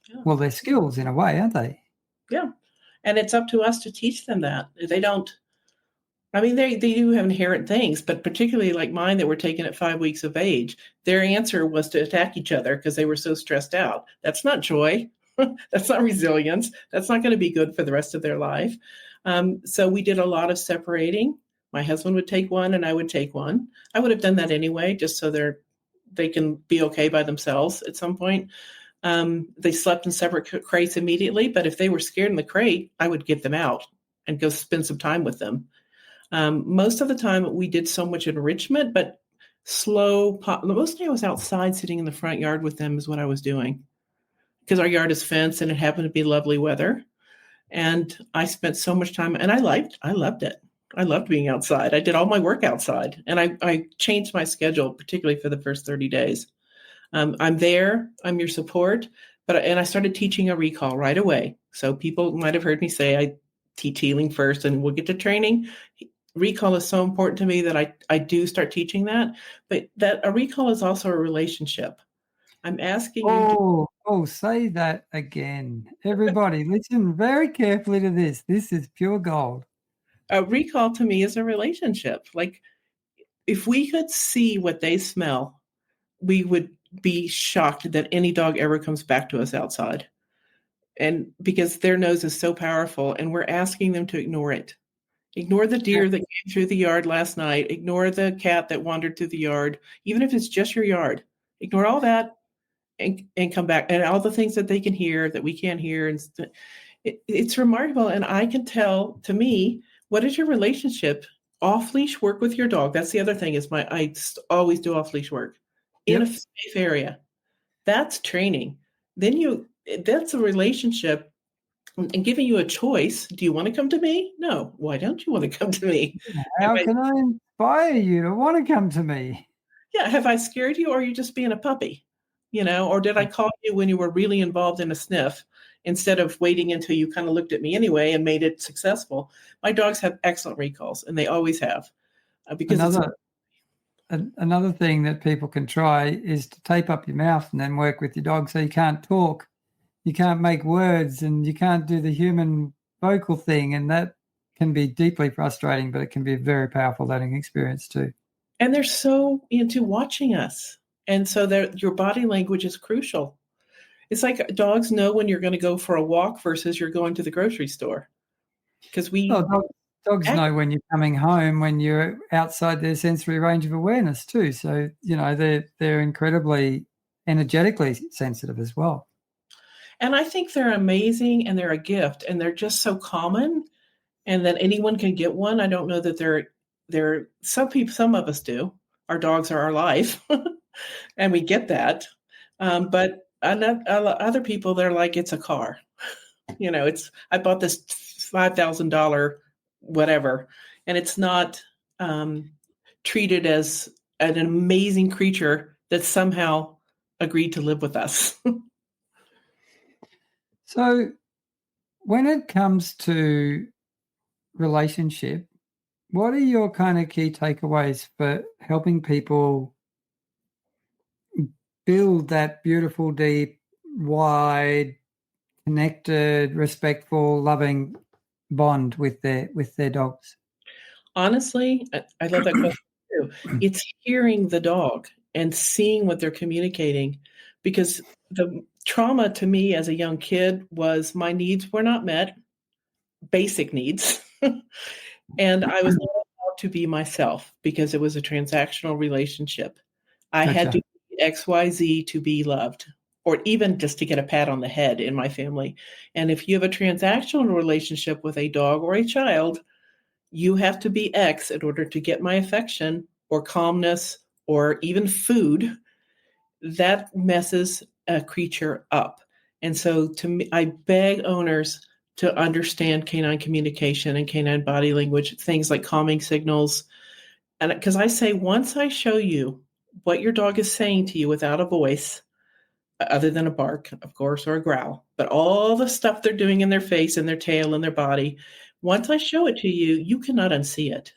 yeah, Well, they're skills in a way, aren't they? yeah. And it's up to us to teach them that. They don't I mean, they do have inherent things, but particularly like mine that were taken at 5 weeks of age, their answer was to attack each other because they were so stressed out. That's not joy. That's not resilience. That's not going to be good for the rest of their life. So we did a lot of separating. My husband would take one, and I would take one. I would have done that anyway, just so they can be okay by themselves at some point. They slept in separate crates immediately, but if they were scared in the crate, I would get them out and go spend some time with them. Most of the time, we did so much enrichment, but mostly I was outside sitting in the front yard with them, is what I was doing because our yard is fenced and it happened to be lovely weather. And I spent so much time, and I loved it. I loved being outside. I did all my work outside, and I changed my schedule, particularly for the first 30 days. I'm there. I'm your support. And I started teaching a recall right away. So people might have heard me say I teach healing first, and we'll get to training. Recall is so important to me that I do start teaching that. But that a recall is also a relationship. I'm asking you to. Say that again. Everybody, listen very carefully to this. This is pure gold. A recall to me is a relationship. Like if we could see what they smell, we would be shocked that any dog ever comes back to us outside. And because their nose is so powerful, and we're asking them to ignore it. Ignore the deer that came through the yard last night. Ignore the cat that wandered through the yard, even if it's just your yard. Ignore all that and come back. And all the things that they can hear that we can't hear. And it's remarkable. And I can tell, to me, what is your relationship? Off leash work with your dog. That's the other thing. I always do off leash work in a Yep. safe area. That's training. That's a relationship and giving you a choice. Do you want to come to me? No. Why don't you want to come to me? How can I inspire you to want to come to me? Yeah, have I scared you, or are you just being a puppy? Or did I call you when you were really involved in a sniff instead of waiting until you kind of looked at me anyway and made it successful? My dogs have excellent recalls, and they always have, because Another thing that people can try is to tape up your mouth and then work with your dog so you can't talk, you can't make words, and you can't do the human vocal thing. And that can be deeply frustrating, but it can be a very powerful learning experience too. and they're so into watching us, and so your body language is crucial. It's like dogs know when you're going to go for a walk versus you're going to the grocery store because Oh, we dogs act. know when you're coming home, when you're outside their sensory range of awareness too. So, they're incredibly energetically sensitive as well. And I think they're amazing, and they're a gift, and they're just so common, and that anyone can get one. I don't know that they're some of us do. Our dogs are our life, and we get that. But other people, they're like, it's a car. It's I bought this $5,000 whatever, and it's not treated as an amazing creature that somehow agreed to live with us. So, when it comes to relationship, what are your kind of key takeaways for helping people build that beautiful, deep, wide, connected, respectful, loving bond with their dogs? Honestly, I love that question too. It's hearing the dog and seeing what they're communicating, because the trauma to me as a young kid was my needs were not met, basic needs. And I was not allowed to be myself because it was a transactional relationship. I had to Gotcha. be XYZ to be loved, or even just to get a pat on the head in my family. And if you have a transactional relationship with a dog or a child, you have to be X in order to get my affection or calmness or even food. That messes a creature up. And so to me, I beg owners to understand canine communication and canine body language, things like calming signals. And because I say, once I show you what your dog is saying to you without a voice, other than a bark, of course, or a growl, but all the stuff they're doing in their face and their tail and their body, once I show it to you, you cannot unsee it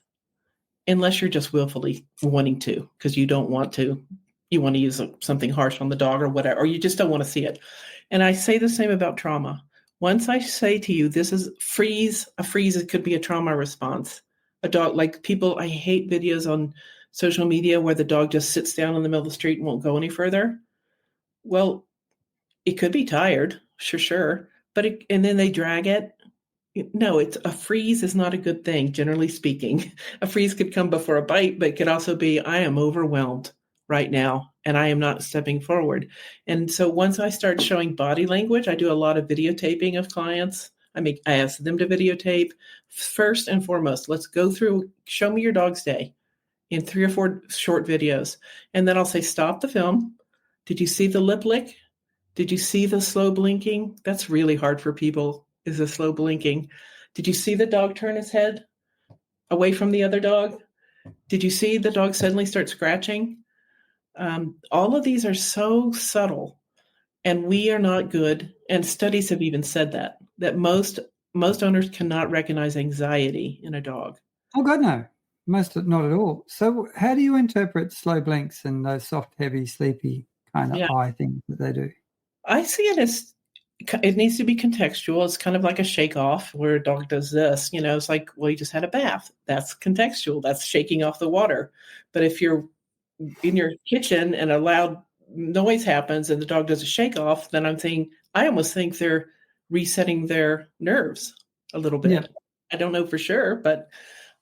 unless you're just willfully wanting to, because you don't want to. You want to use something harsh on the dog or whatever, or you just don't want to see it. And I say the same about trauma. Once I say to you, this is freeze, it could be a trauma response. A dog, like people, I hate videos on social media where the dog just sits down in the middle of the street and won't go any further. Well, it could be tired, sure. And then they drag it. No, it's a freeze is not a good thing, generally speaking. A freeze could come before a bite, but it could also be, I am overwhelmed right now and I am not stepping forward. And so once I start showing body language, I do a lot of videotaping of clients. I ask them to videotape. First and foremost, let's go through, show me your dog's day in 3 or 4 short videos. And then I'll say, stop the film. Did you see the lip lick? Did you see the slow blinking? That's really hard for people, is the slow blinking. Did you see the dog turn his head away from the other dog? Did you see the dog suddenly start scratching? All of these are so subtle, and we are not good. And studies have even said that most owners cannot recognize anxiety in a dog. Oh God, no, most not at all. So, how do you interpret slow blinks and those soft, heavy, sleepy kind of Yeah, eye things that they do? I see it as it needs to be contextual. It's kind of like a shake off where a dog does this. It's like, well, you just had a bath. That's contextual. That's shaking off the water. But if you're in your kitchen and a loud noise happens and the dog does a shake off, then I almost think they're resetting their nerves a little Yeah. bit. I don't know for sure, but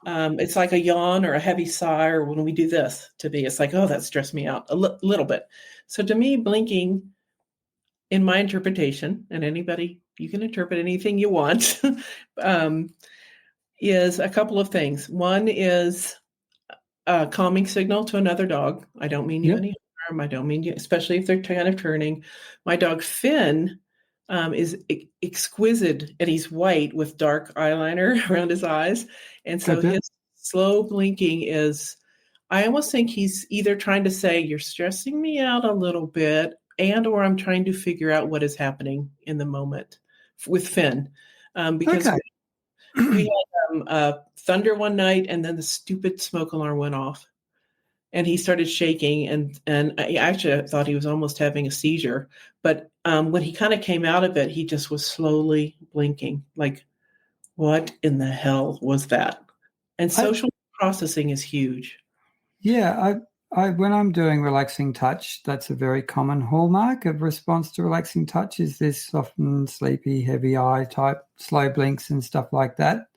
it's like a yawn or a heavy sigh, or when we do this to me, it's like, oh, that stressed me out a little bit. So to me, blinking, in my interpretation, and anybody, you can interpret anything you want, is a couple of things. One is a calming signal to another dog. I don't mean you Yep. any harm. I don't mean you, especially if they're kind of turning. My dog Finn is exquisite, and he's white with dark eyeliner around his eyes. And so Gotcha. his slow blinking is, I almost think he's either trying to say, you're stressing me out a little bit, or I'm trying to figure out what is happening in the moment with Finn. Because Okay. we had thunder one night, and then the stupid smoke alarm went off. And he started shaking, and I actually thought he was almost having a seizure. But when he kind of came out of it, he just was slowly blinking, like, what in the hell was that? And I, social processing is huge. yeah, when I'm doing relaxing touch, that's a very common hallmark of response to relaxing touch is this softened, sleepy, heavy eye type, slow blinks and stuff like that.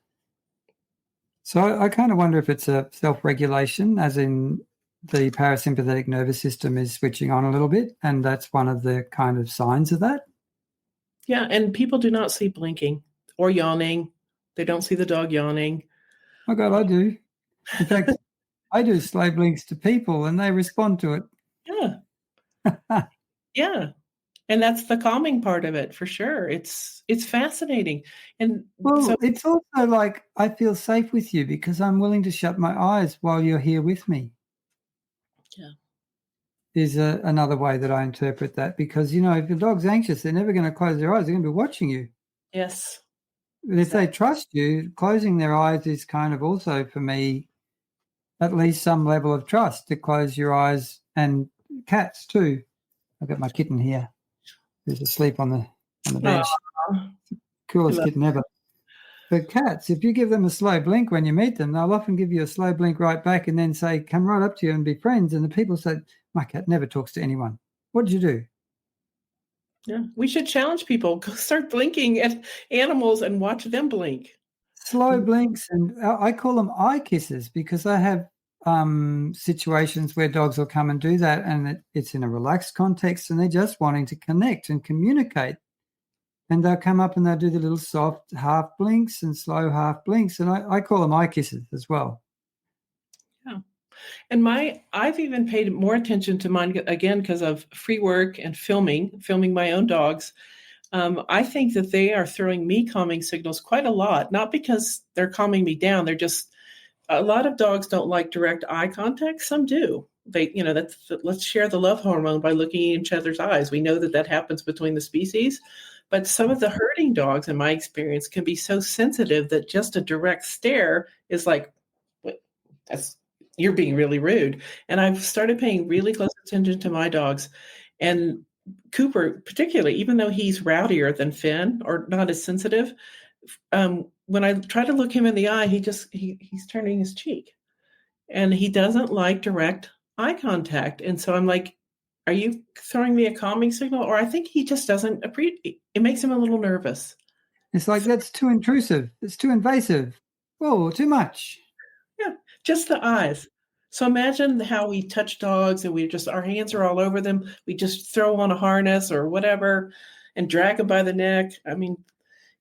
So I kind of wonder if it's a self-regulation, as in the parasympathetic nervous system is switching on a little bit, and that's one of the kind of signs of that. Yeah, and people do not see blinking or yawning. They don't see the dog yawning. Oh God, I do. In fact, I do slow blinks to people, and they respond to Yeah, it. yeah. And that's the calming part of it for sure. It's fascinating. And so Well, it's also like I feel safe with you because I'm willing to shut my eyes while you're here with me. yeah. Is another way that I interpret that because, if the dog's anxious, they're never going to close their eyes. They're going to be watching you. Yes. And if they trust you, closing their eyes is kind of also, for me, at least some level of trust to close your eyes. And cats too. I've got my kitten here who's asleep on the bench. Coolest kitten ever. But cats, if you give them a slow blink when you meet them, they'll often give you a slow blink right back and then say, come right up to you and be friends. And the people say, my cat never talks to anyone. What did you do? Yeah, we should challenge people. Go start blinking at animals and watch them blink. Slow blinks, and I call them eye kisses because I have situations where dogs will come and do that, and it's in a relaxed context, and they're just wanting to connect and communicate. And they'll come up and they'll do the little soft half blinks and slow half blinks, and I call them eye kisses as well. Yeah. And I've even paid more attention to mine again because of free work and filming my own dogs. I think that they are throwing me calming signals quite a lot, not because they're calming me down. They're just, a lot of dogs don't like direct eye contact. Some do. Let's share the love hormone by looking in each other's eyes. We know that happens between the species, but some of the herding dogs, in my experience, can be so sensitive that just a direct stare is like, you're being really rude. And I've started paying really close attention to my dogs. And Cooper, particularly, even though he's rowdier than Finn or not as sensitive, when I try to look him in the eye, he's turning his cheek, and he doesn't like direct eye contact. And so I'm like, are you throwing me a calming signal? Or I think he just doesn't appreciate it. Makes him a little nervous. It's like, that's too intrusive. It's too invasive. Oh, too much. Yeah, just the eyes. So imagine how we touch dogs and our hands are all over them. We just throw on a harness or whatever and drag them by the neck. I mean,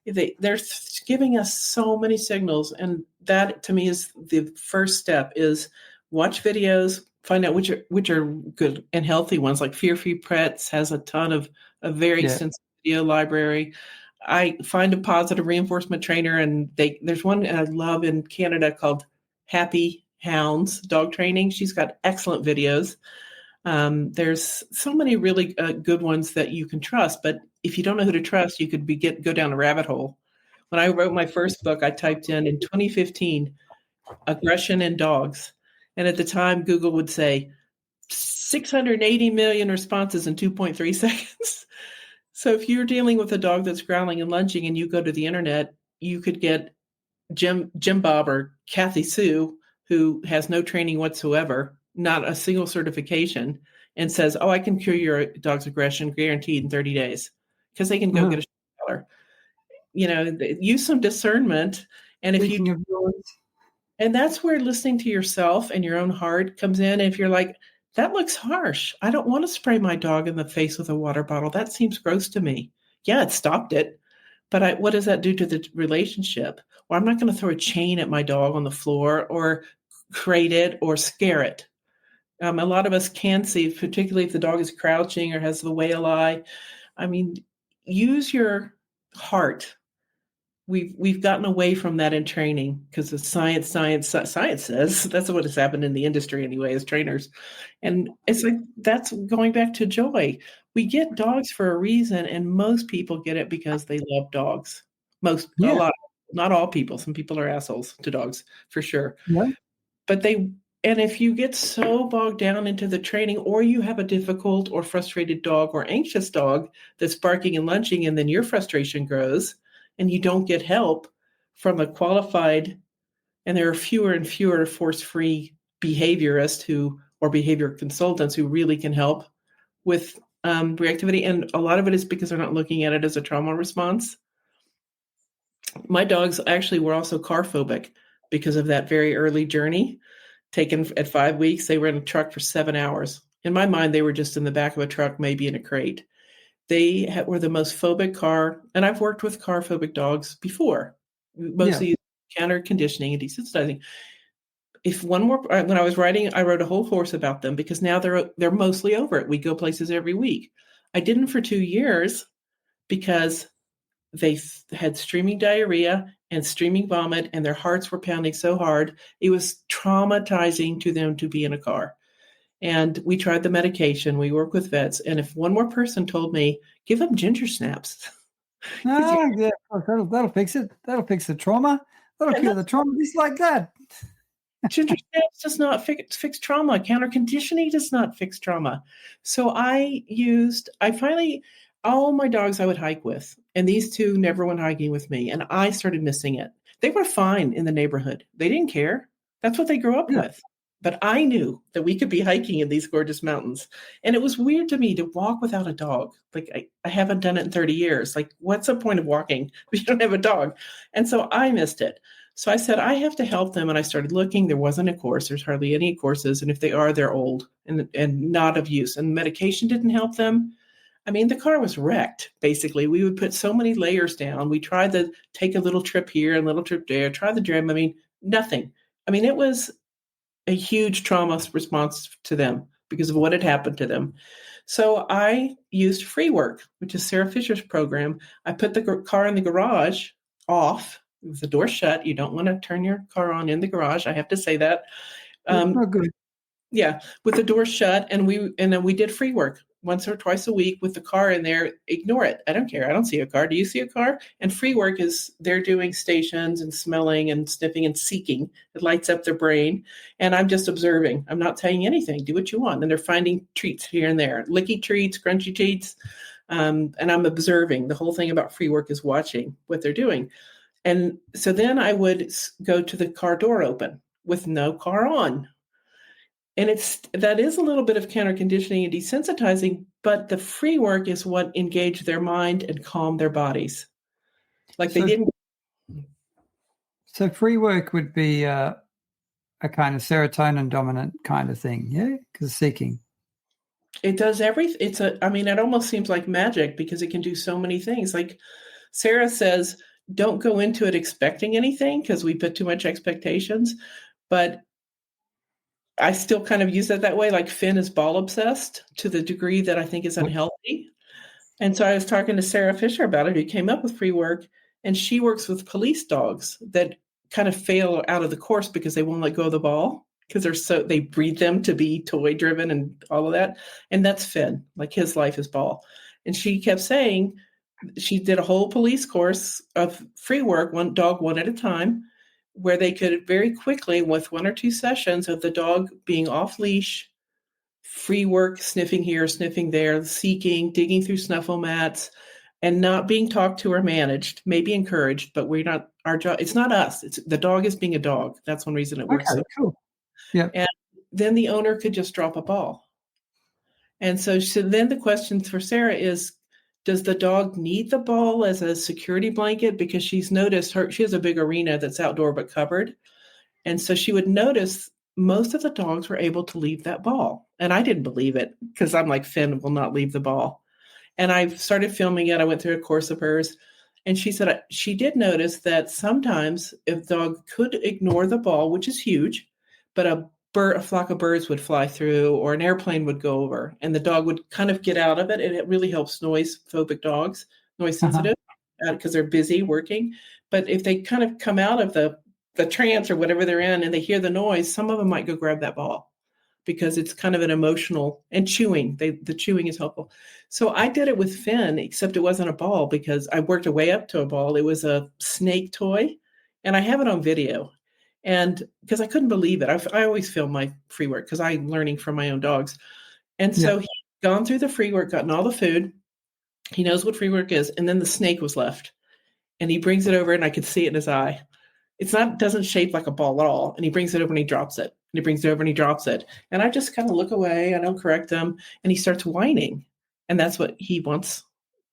they're giving us so many signals. And that to me is the first step, is watch videos, find out which are good and healthy ones. Like Fear Free Pets has a ton of a very extensive video library. I find a positive reinforcement trainer, and there's one I love in Canada called Happy Hounds Dog Training. She's got excellent videos. There's so many really good ones that you can trust, but if you don't know who to trust, you could go down a rabbit hole. When I wrote my first book, I typed in 2015, aggression in dogs. And at the time, Google would say 680 million responses in 2.3 seconds. So if you're dealing with a dog that's growling and lunging and you go to the internet, you could get Jim Bob or Kathy Sue, who has no training whatsoever, not a single certification, and says, "Oh, I can cure your dog's aggression guaranteed in 30 days," because they can go get a collar. Use some discernment, and Speaking of yours, and that's where listening to yourself and your own heart comes in. And if you're like, that looks harsh, I don't want to spray my dog in the face with a water bottle. That seems gross to me. Yeah, it stopped it. But what does that do to the relationship? Or I'm not going to throw a chain at my dog on the floor or crate it or scare it. A lot of us can see, particularly if the dog is crouching or has the whale eye. I mean, use your heart. We've gotten away from that in training because the science says that's what has happened in the industry anyway, as trainers. And it's like, that's going back to joy. We get dogs for a reason, and most people get it because they love dogs. A lot, not all people. Some people are assholes to dogs for sure. Yeah. But and if you get so bogged down into the training, or you have a difficult or frustrated dog or anxious dog that's barking and lunging, and then your frustration grows and you don't get help from a qualified, and there are fewer and fewer force-free behaviorists or behavior consultants who really can help with reactivity. And a lot of it is because they're not looking at it as a trauma response. My dogs actually were also car phobic because of that very early journey. Taken at 5 weeks, they were in a truck for 7 hours. In my mind, they were just in the back of a truck, maybe in a crate. They were the most phobic car, and I've worked with car phobic dogs before, mostly counter conditioning and desensitizing. When I was writing, I wrote a whole course about them because now they're mostly over it. We go places every week. I didn't for 2 years because they had streaming diarrhea and streaming vomit, and their hearts were pounding so hard. It was traumatizing to them to be in a car. And we tried the medication. We work with vets. And if one more person told me, give them ginger snaps. Yeah, that'll fix it. That'll fix the trauma. That'll cure the trauma just like that. Ginger snaps does not fix trauma. Counter conditioning does not fix trauma. So I all my dogs I would hike with, and these two never went hiking with me, and I started missing it. They were fine in the neighborhood. They didn't care. That's what they grew up Yeah. with. But I knew that we could be hiking in these gorgeous mountains. And it was weird to me to walk without a dog. Like I haven't done it in 30 years. Like, what's the point of walking if you don't have a dog? And so I missed it. So I said, I have to help them. And I started looking. There wasn't a course. There's hardly any courses. And if they are, they're old and not of use. And medication didn't help them. I mean, the car was wrecked, basically. We would put so many layers down. We tried to take a little trip here, a little trip there, try the gym. I mean, nothing. I mean, it was a huge trauma response to them because of what had happened to them. So I used free work, which is Sarah Fisher's program. I put the car in the garage off with the door shut. You don't want to turn your car on in the garage. I have to say that. Oh, good. Yeah, with the door shut, and then we did free work once or twice a week with the car in there. Ignore it. I don't care. I don't see a car. Do you see a car? And free work is they're doing stations and smelling and sniffing and seeking. It lights up their brain, and I'm just observing. I'm not saying anything. Do what you want, and they're finding treats here and there, licky treats, crunchy treats, and I'm observing. The whole thing about free work is watching what they're doing, and so then I would go to the car door open with no car on. And that is a little bit of counter conditioning and desensitizing, but the free work is what engaged their mind and calmed their bodies. Like they didn't. So free work would be a kind of serotonin dominant kind of thing, yeah? Because seeking. It does everything. I mean, it almost seems like magic because it can do so many things. Like Sarah says, don't go into it expecting anything because we put too much expectations. But I still kind of use it that way. Like Finn is ball obsessed to the degree that I think is unhealthy. And so I was talking to Sarah Fisher about it, who came up with free work, and she works with police dogs that kind of fail out of the course because they won't let go of the ball because they breed them to be toy driven and all of that. And that's Finn, like his life is ball. And she kept saying she did a whole police course of free work, one dog, one at a time, where they could very quickly, with one or two sessions of the dog being off leash, free work, sniffing here, sniffing there, seeking, digging through snuffle mats, and not being talked to or managed, maybe encouraged, but we're not, our job, it's not us. It's the dog is being a dog. That's one reason it works. Okay, cool. Yeah. And then the owner could just drop a ball. And so then the question for Sarah is, does the dog need the ball as a security blanket? Because she's noticed she has a big arena that's outdoor but covered. And so she would notice most of the dogs were able to leave that ball. And I didn't believe it because I'm like, Finn will not leave the ball. And I started filming it. I went through a course of hers. And she said she did notice that sometimes if the dog could ignore the ball, which is huge, but a flock of birds would fly through or an airplane would go over and the dog would kind of get out of it. And it really helps noise phobic dogs, noise sensitive, because they're busy working. But if they kind of come out of the trance or whatever they're in and they hear the noise, some of them might go grab that ball because it's kind of an emotional and chewing. The chewing is helpful. So I did it with Finn, except it wasn't a ball because I worked a way up to a ball. It was a snake toy and I have it on video. And because I couldn't believe it, I always film my free work because I'm learning from my own dogs. And so he'd gone through the free work, gotten all the food. He knows what free work is. And then the snake was left. And he brings it over and I could see it in his eye. Doesn't shape like a ball at all. And he brings it over and he drops it. And he brings it over and he drops it. And I just kind of look away. I don't correct him. And he starts whining. And that's what he wants.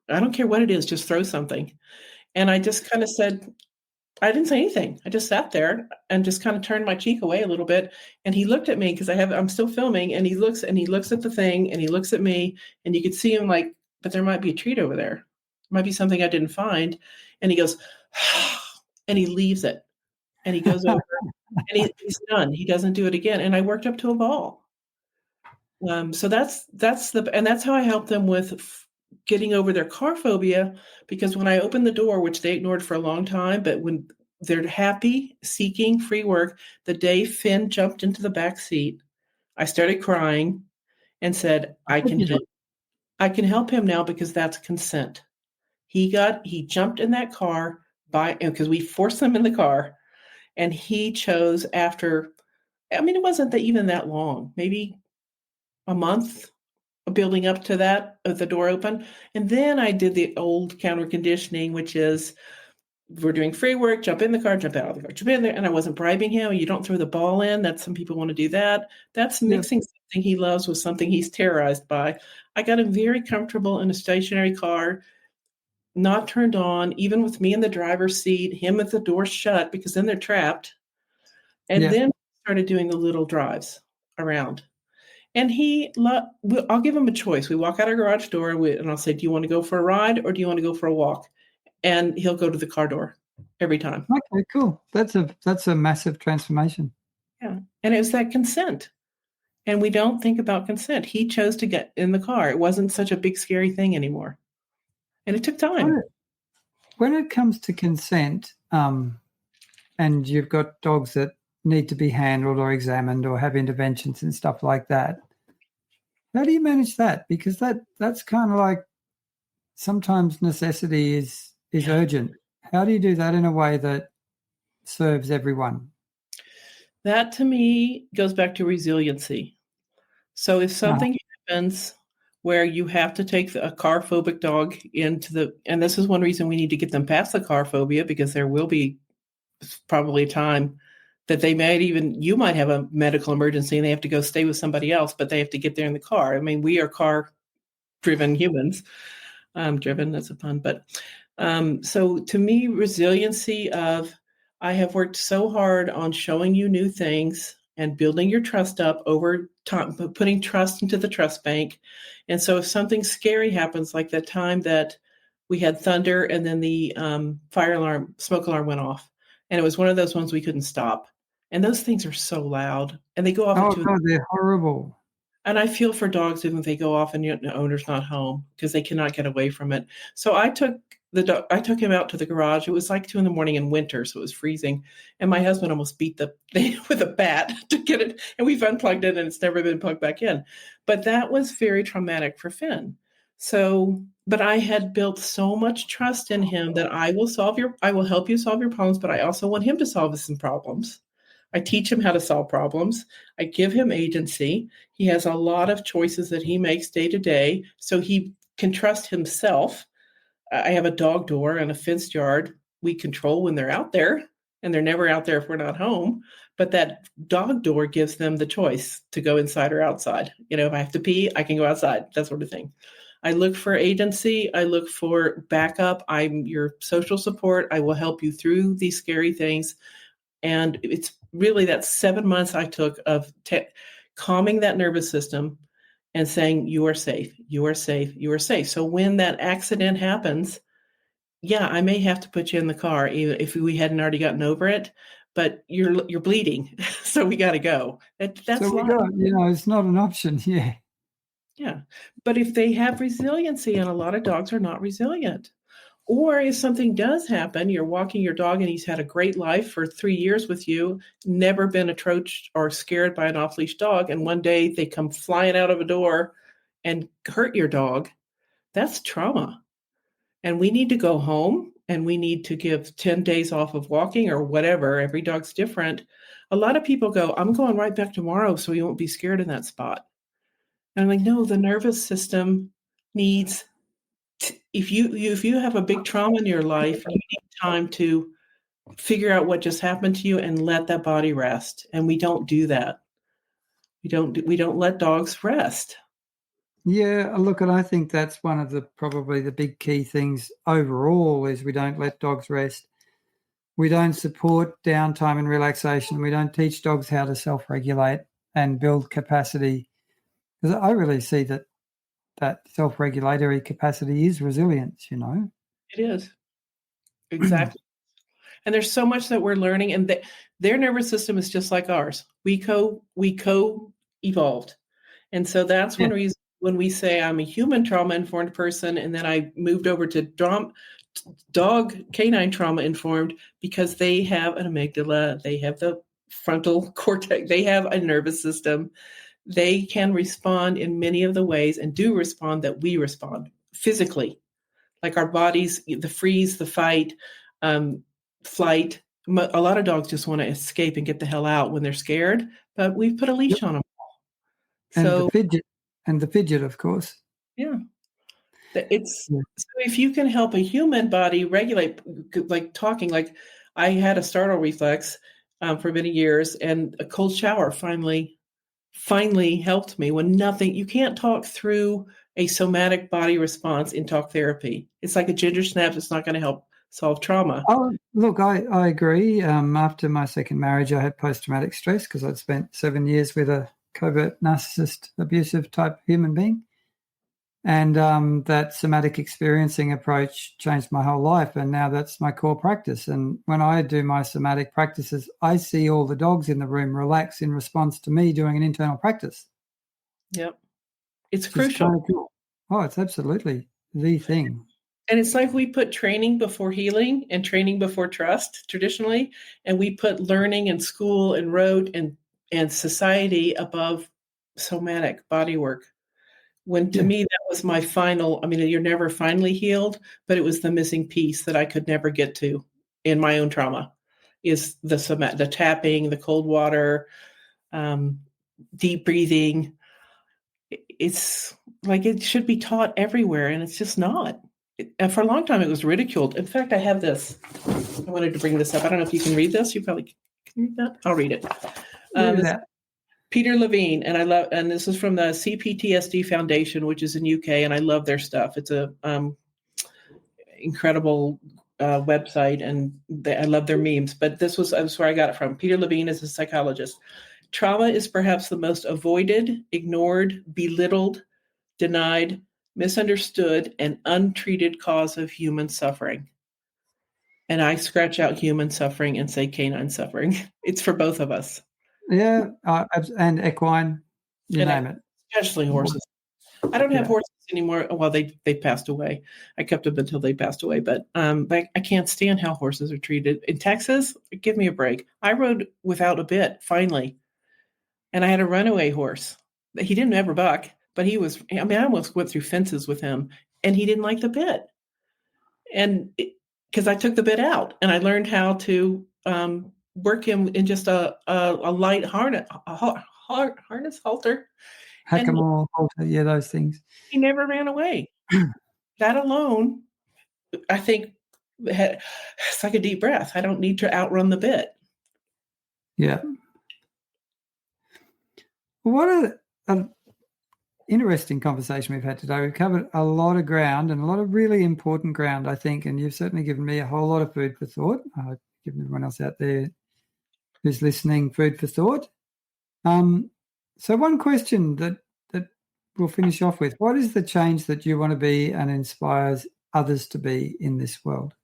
I don't care what it is, just throw something. And I just kind of said, I didn't say anything. I just sat there and just kind of turned my cheek away a little bit. And he looked at me because I'm still filming and he looks at the thing and he looks at me and you could see him like, but there might be a treat over there. There might be something I didn't find. And he goes, and he leaves it and he goes over and he's done. He doesn't do it again. And I worked up to a ball. So that's how I help them with getting over their car phobia, because when I opened the door, which they ignored for a long time, but when they're happy, seeking free work, the day Finn jumped into the back seat, I started crying and said, I can help him now because that's consent. He jumped in that car because we forced him in the car and he chose it wasn't even that long, maybe a month building up to that with the door open. And then I did the old counter conditioning, which is we're doing free work, jump in the car, jump out of the car, jump in there. And I wasn't bribing him. You don't throw the ball in. That's some people want to do that. That's Yep. mixing something he loves with something he's terrorized by. I got him very comfortable in a stationary car, not turned on, even with me in the driver's seat, him with the door shut, because then they're trapped. And Yeah. then started doing the little drives around. And I'll give him a choice. We walk out our garage door and I'll say, do you want to go for a ride or do you want to go for a walk? And he'll go to the car door every time. Okay, cool. That's a massive transformation. Yeah. And it was that consent. And we don't think about consent. He chose to get in the car. It wasn't such a big, scary thing anymore. And it took time. When it comes to consent, and you've got dogs that need to be handled or examined or have interventions and stuff like that, how do you manage that? Because that's kind of like sometimes necessity is urgent. How do you do that in a way that serves everyone? That to me goes back to resiliency. So if something happens where you have to take a car phobic dog and this is one reason we need to get them past the car phobia, because there will be probably a time that you might have a medical emergency and they have to go stay with somebody else, but they have to get there in the car. I mean, we are car driven humans. Driven, that's a pun, but so to me, resiliency of I have worked so hard on showing you new things and building your trust up over time, putting trust into the trust bank. And so if something scary happens, like that time that we had thunder and then the smoke alarm went off, and it was one of those ones we couldn't stop. And those things are so loud, and they go off Oh, at 2. God, they're horrible. And I feel for dogs even if they go off and the owner's not home because they cannot get away from it. So I took him out to the garage. It was like 2 a.m. in winter, so it was freezing. And my husband almost beat the thing with a bat to get it. And we've unplugged it and it's never been plugged back in. But that was very traumatic for Finn. So, but I had built so much trust in him that I will help you solve your problems, but I also want him to solve some problems. I teach him how to solve problems. I give him agency. He has a lot of choices that he makes day to day, so he can trust himself. I have a dog door and a fenced yard. We control when they're out there, and they're never out there if we're not home. But that dog door gives them the choice to go inside or outside. If I have to pee, I can go outside, that sort of thing. I look for agency. I look for backup. I'm your social support. I will help you through these scary things. And it's really that 7 months I took of calming that nervous system and saying, you are safe, you are safe, you are safe. So when that accident happens, yeah, I may have to put you in the car, even if we hadn't already gotten over it, but you're bleeding. So we got to go. That's So we life. got, it's not an option. Yeah. Yeah. But if they have resiliency, and a lot of dogs are not resilient. Or if something does happen, you're walking your dog and he's had a great life for 3 years with you, never been approached or scared by an off-leash dog, and one day they come flying out of a door and hurt your dog, that's trauma. And we need to go home and we need to give 10 days off of walking or whatever. Every dog's different. A lot of people go, I'm going right back tomorrow so you won't be scared in that spot. And I'm like, no, the nervous system needs if you have a big trauma in your life, you need time to figure out what just happened to you and let that body rest. And we don't do that. We don't let dogs rest. Yeah, look, and I think that's one of probably the big key things overall is we don't let dogs rest. We don't support downtime and relaxation. We don't teach dogs how to self-regulate and build capacity. Because I really see that self-regulatory capacity is resilience, It is. Exactly. And there's so much that we're learning, and their nervous system is just like ours. We co-evolved. And so that's Yeah. one reason when we say I'm a human trauma informed person, and then I moved over to dog canine trauma informed, because they have an amygdala, they have the frontal cortex, they have a nervous system. They can respond in many of the ways and do respond that we respond physically, like our bodies, the freeze, the fight, flight. A lot of dogs just want to escape and get the hell out when they're scared, but we've put a Yep. leash on them. And the So fidget. and the fidget, of course. Yeah. So if you can help a human body regulate, like talking, like I had a startle reflex for many years, and a cold shower finally helped me when nothing, you can't talk through a somatic body response in talk therapy. It's like a ginger snap. It's not going to help solve trauma. Oh, look, I agree. After my second marriage, I had post-traumatic stress because I'd spent 7 years with a covert narcissist, abusive type human being. And that somatic experiencing approach changed my whole life. And now that's my core practice. And when I do my somatic practices, I see all the dogs in the room relax in response to me doing an internal practice. Yep. It's Which is crucial. kind of cool. Oh, it's absolutely the thing. And it's like we put training before healing and training before trust traditionally. And we put learning and school and rote and society above somatic body work. When to me, that was my final, I mean, you're never finally healed, but it was the missing piece that I could never get to in my own trauma is the tapping, the cold water, deep breathing. It's like it should be taught everywhere, and it's just not. And for a long time, it was ridiculed. In fact, I have this. I wanted to bring this up. I don't know if you can read this. You probably can read that. I'll read it. Peter Levine, and this is from the CPTSD Foundation, which is in UK, and I love their stuff. It's a incredible website, and I love their memes. But that's where I got it from. Peter Levine is a psychologist. Trauma is perhaps the most avoided, ignored, belittled, denied, misunderstood, and untreated cause of human suffering. And I scratch out human suffering and say canine suffering. It's for both of us. Yeah, and equine, you name it. Especially horses. I don't have horses anymore. Well, they passed away. I kept them until they passed away. But I can't stand how horses are treated. In Texas, give me a break. I rode without a bit, finally. And I had a runaway horse. He didn't ever buck, but I almost went through fences with him, and he didn't like the bit. And because I took the bit out, and I learned how to work him in just a light harness halter. Hackamore, halter, yeah, those things. He never ran away. That alone, I think, it's like a deep breath. I don't need to outrun the bit. Yeah. What an interesting conversation we've had today. We've covered a lot of ground and a lot of really important ground, I think, and you've certainly given me a whole lot of food for thought. I've given everyone else out there who's listening food for thought. So one question that we'll finish off with: what is the change that you want to be and inspires others to be in this world?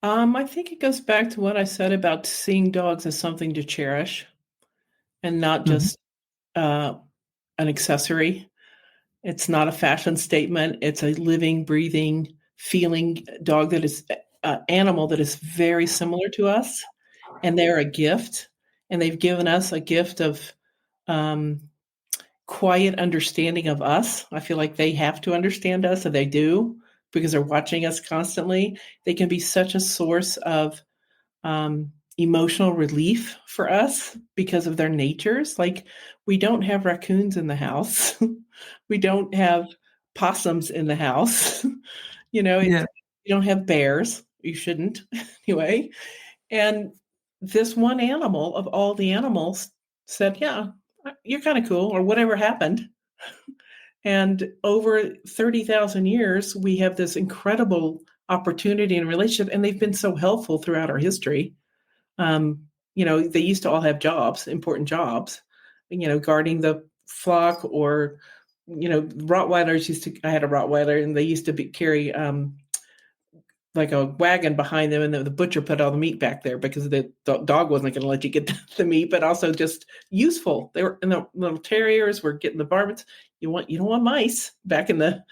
I think it goes back to what I said about seeing dogs as something to cherish and not just an accessory. It's not a fashion statement. It's a living, breathing, feeling dog that is animal that is very similar to us, and they're a gift, and they've given us a gift of quiet understanding of us. I feel like they have to understand us, and they do because they're watching us constantly. They can be such a source of emotional relief for us because of their natures. Like, we don't have raccoons in the house. We don't have possums in the house. You don't have bears. You shouldn't anyway. And this one animal of all the animals said, yeah, you're kind of cool, or whatever happened. And over 30,000 years, we have this incredible opportunity and relationship, and they've been so helpful throughout our history. They used to all have jobs, important jobs, guarding the flock, or, Rottweilers I had a Rottweiler, and they used to carry like a wagon behind them, and the butcher put all the meat back there because the dog wasn't going to let you get the meat, but also just useful. They were, and the little terriers were getting the varmints. You don't want mice back in the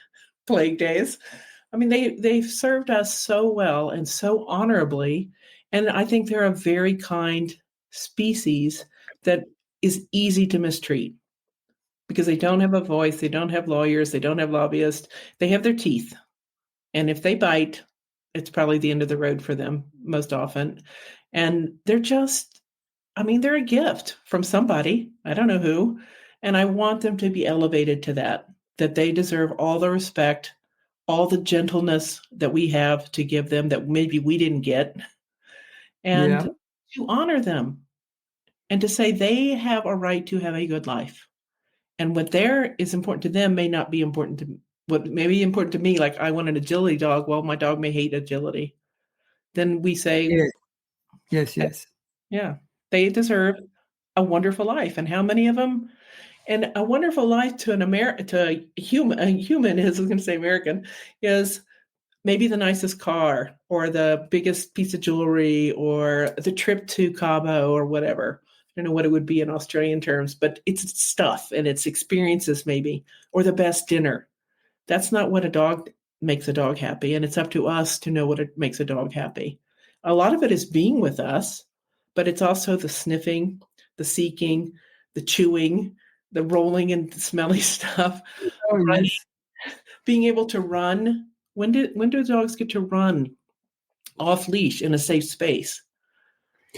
plague days. I mean, they've served us so well and so honorably. And I think they're a very kind species that is easy to mistreat because they don't have a voice. They don't have lawyers. They don't have lobbyists. They have their teeth. And if they bite, it's probably the end of the road for them most often. And they're just I mean, they're a gift from somebody. I don't know who. And I want them to be elevated to that they deserve all the respect, all the gentleness that we have to give them that maybe we didn't get, and Yeah. to honor them and to say they have a right to have a good life. And what there is important to them may not be important to what may be important to me. Like I want an agility dog. Well, my dog may hate agility. Then we say, Yeah. Yes. Yes. yeah, they deserve a wonderful life. And how many of them? And a wonderful life to a human is, I was going to say American, is maybe the nicest car or the biggest piece of jewelry or the trip to Cabo or whatever. I don't know what it would be in Australian terms, but it's stuff and it's experiences maybe, or the best dinner. That's not what a dog makes a dog happy. And it's up to us to know what it makes a dog happy. A lot of it is being with us, but it's also the sniffing, the seeking, the chewing, the rolling and the smelly stuff, Oh, running, yes. being able to run. When do dogs get to run off leash in a safe space?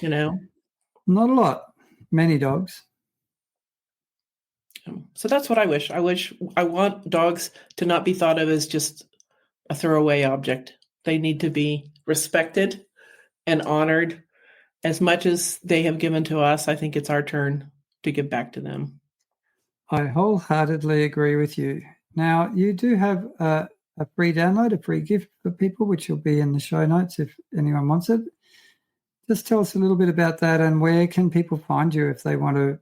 You know? Not a lot. Many dogs. So that's what I wish. I want dogs to not be thought of as just a throwaway object. They need to be respected and honored as much as they have given to us. I think it's our turn to give back to them. I wholeheartedly agree with you. Now, you do have a free download, a free gift for people, which will be in the show notes if anyone wants it. Just tell us a little bit about that and where can people find you if they want to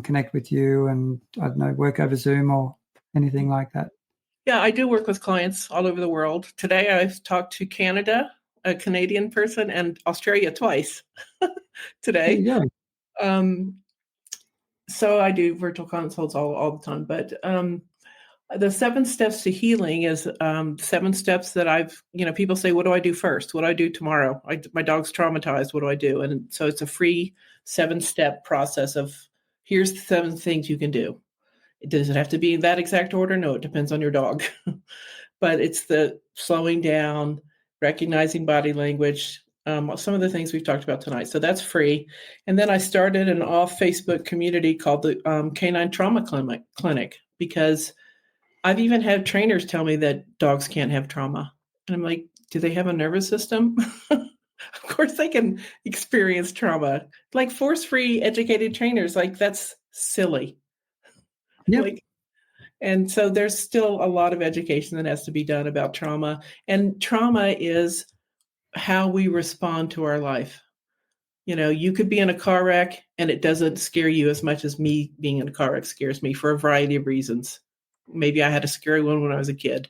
connect with you and, I don't know, work over Zoom or anything like that. Yeah, I do work with clients all over the world. Today I've talked to Canada, a Canadian person, and Australia twice There today. you go. So I do virtual consults all the time. But the 7 steps to healing is 7 steps that people say, what do I do first? What do I do tomorrow? My dog's traumatized. What do I do? And so it's a free 7-step process of here's the 7 things you can do. Does it have to be in that exact order? No, it depends on your dog. But it's the slowing down, recognizing body language, some of the things we've talked about tonight. So that's free. And then I started an off Facebook community called the Canine Trauma Clinic because I've even had trainers tell me that dogs can't have trauma. And I'm like, do they have a nervous system? Of course they can experience trauma. Like force-free educated trainers, like that's silly. Yep. Like, and so there's still a lot of education that has to be done about trauma. And trauma is how we respond to our life. You could be in a car wreck and it doesn't scare you as much as me being in a car wreck scares me for a variety of reasons. Maybe I had a scary one when I was a kid.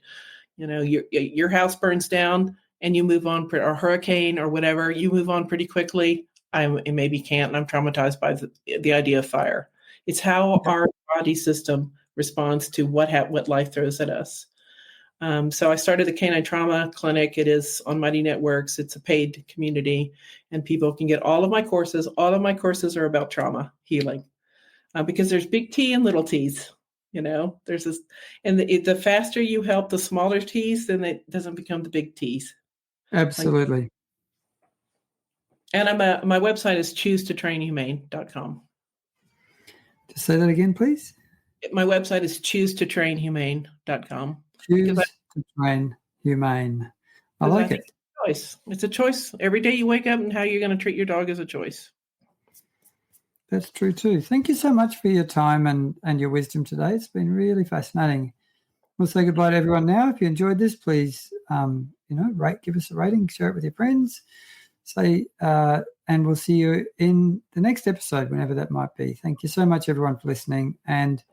Your house burns down and you move on, or hurricane or whatever, you move on pretty quickly. I maybe can't, and I'm traumatized by the idea of fire. It's how our body system responds to what life throws at us. So I started the Canine Trauma Clinic. It is on Mighty Networks. It's a paid community, and people can get all of my courses. All of my courses are about trauma healing because there's big T and little T's. There's this, and the faster you help the smaller T's, then it doesn't become the big T's. Absolutely. And my website is choosetotrainhumane.com. Just say that again, please. My website is choosetotrainhumane.com. Choose to train humane. I like it. Choice. It's a choice. Every day you wake up and how you're going to treat your dog is a choice. That's true too. Thank you so much for your time and your wisdom today. It's been really fascinating. We'll say goodbye to everyone now. If you enjoyed this, please, give us a rating, share it with your friends. And we'll see you in the next episode, whenever that might be. Thank you so much, everyone, for listening. And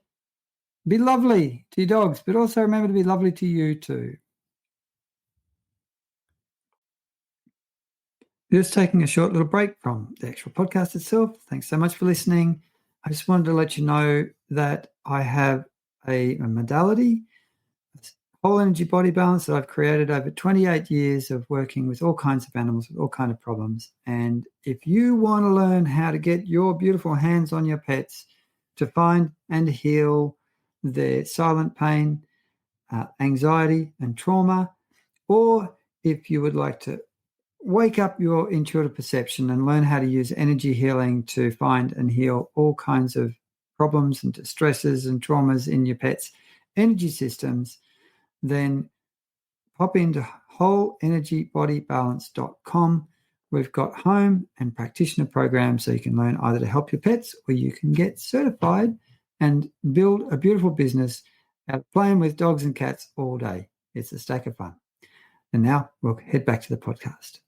be lovely to your dogs, but also remember to be lovely to you too. Just taking a short little break from the actual podcast itself. Thanks so much for listening. I just wanted to let you know that I have a modality, whole energy body balance that I've created over 28 years of working with all kinds of animals with all kinds of problems. And if you want to learn how to get your beautiful hands on your pets to find and heal their silent pain, anxiety and trauma, or if you would like to wake up your intuitive perception and learn how to use energy healing to find and heal all kinds of problems and distresses and traumas in your pet's energy systems, then pop into wholeenergybodybalance.com. We've got home and practitioner programs so you can learn either to help your pets or you can get certified and build a beautiful business out playing with dogs and cats all day. It's a stack of fun. And now we'll head back to the podcast.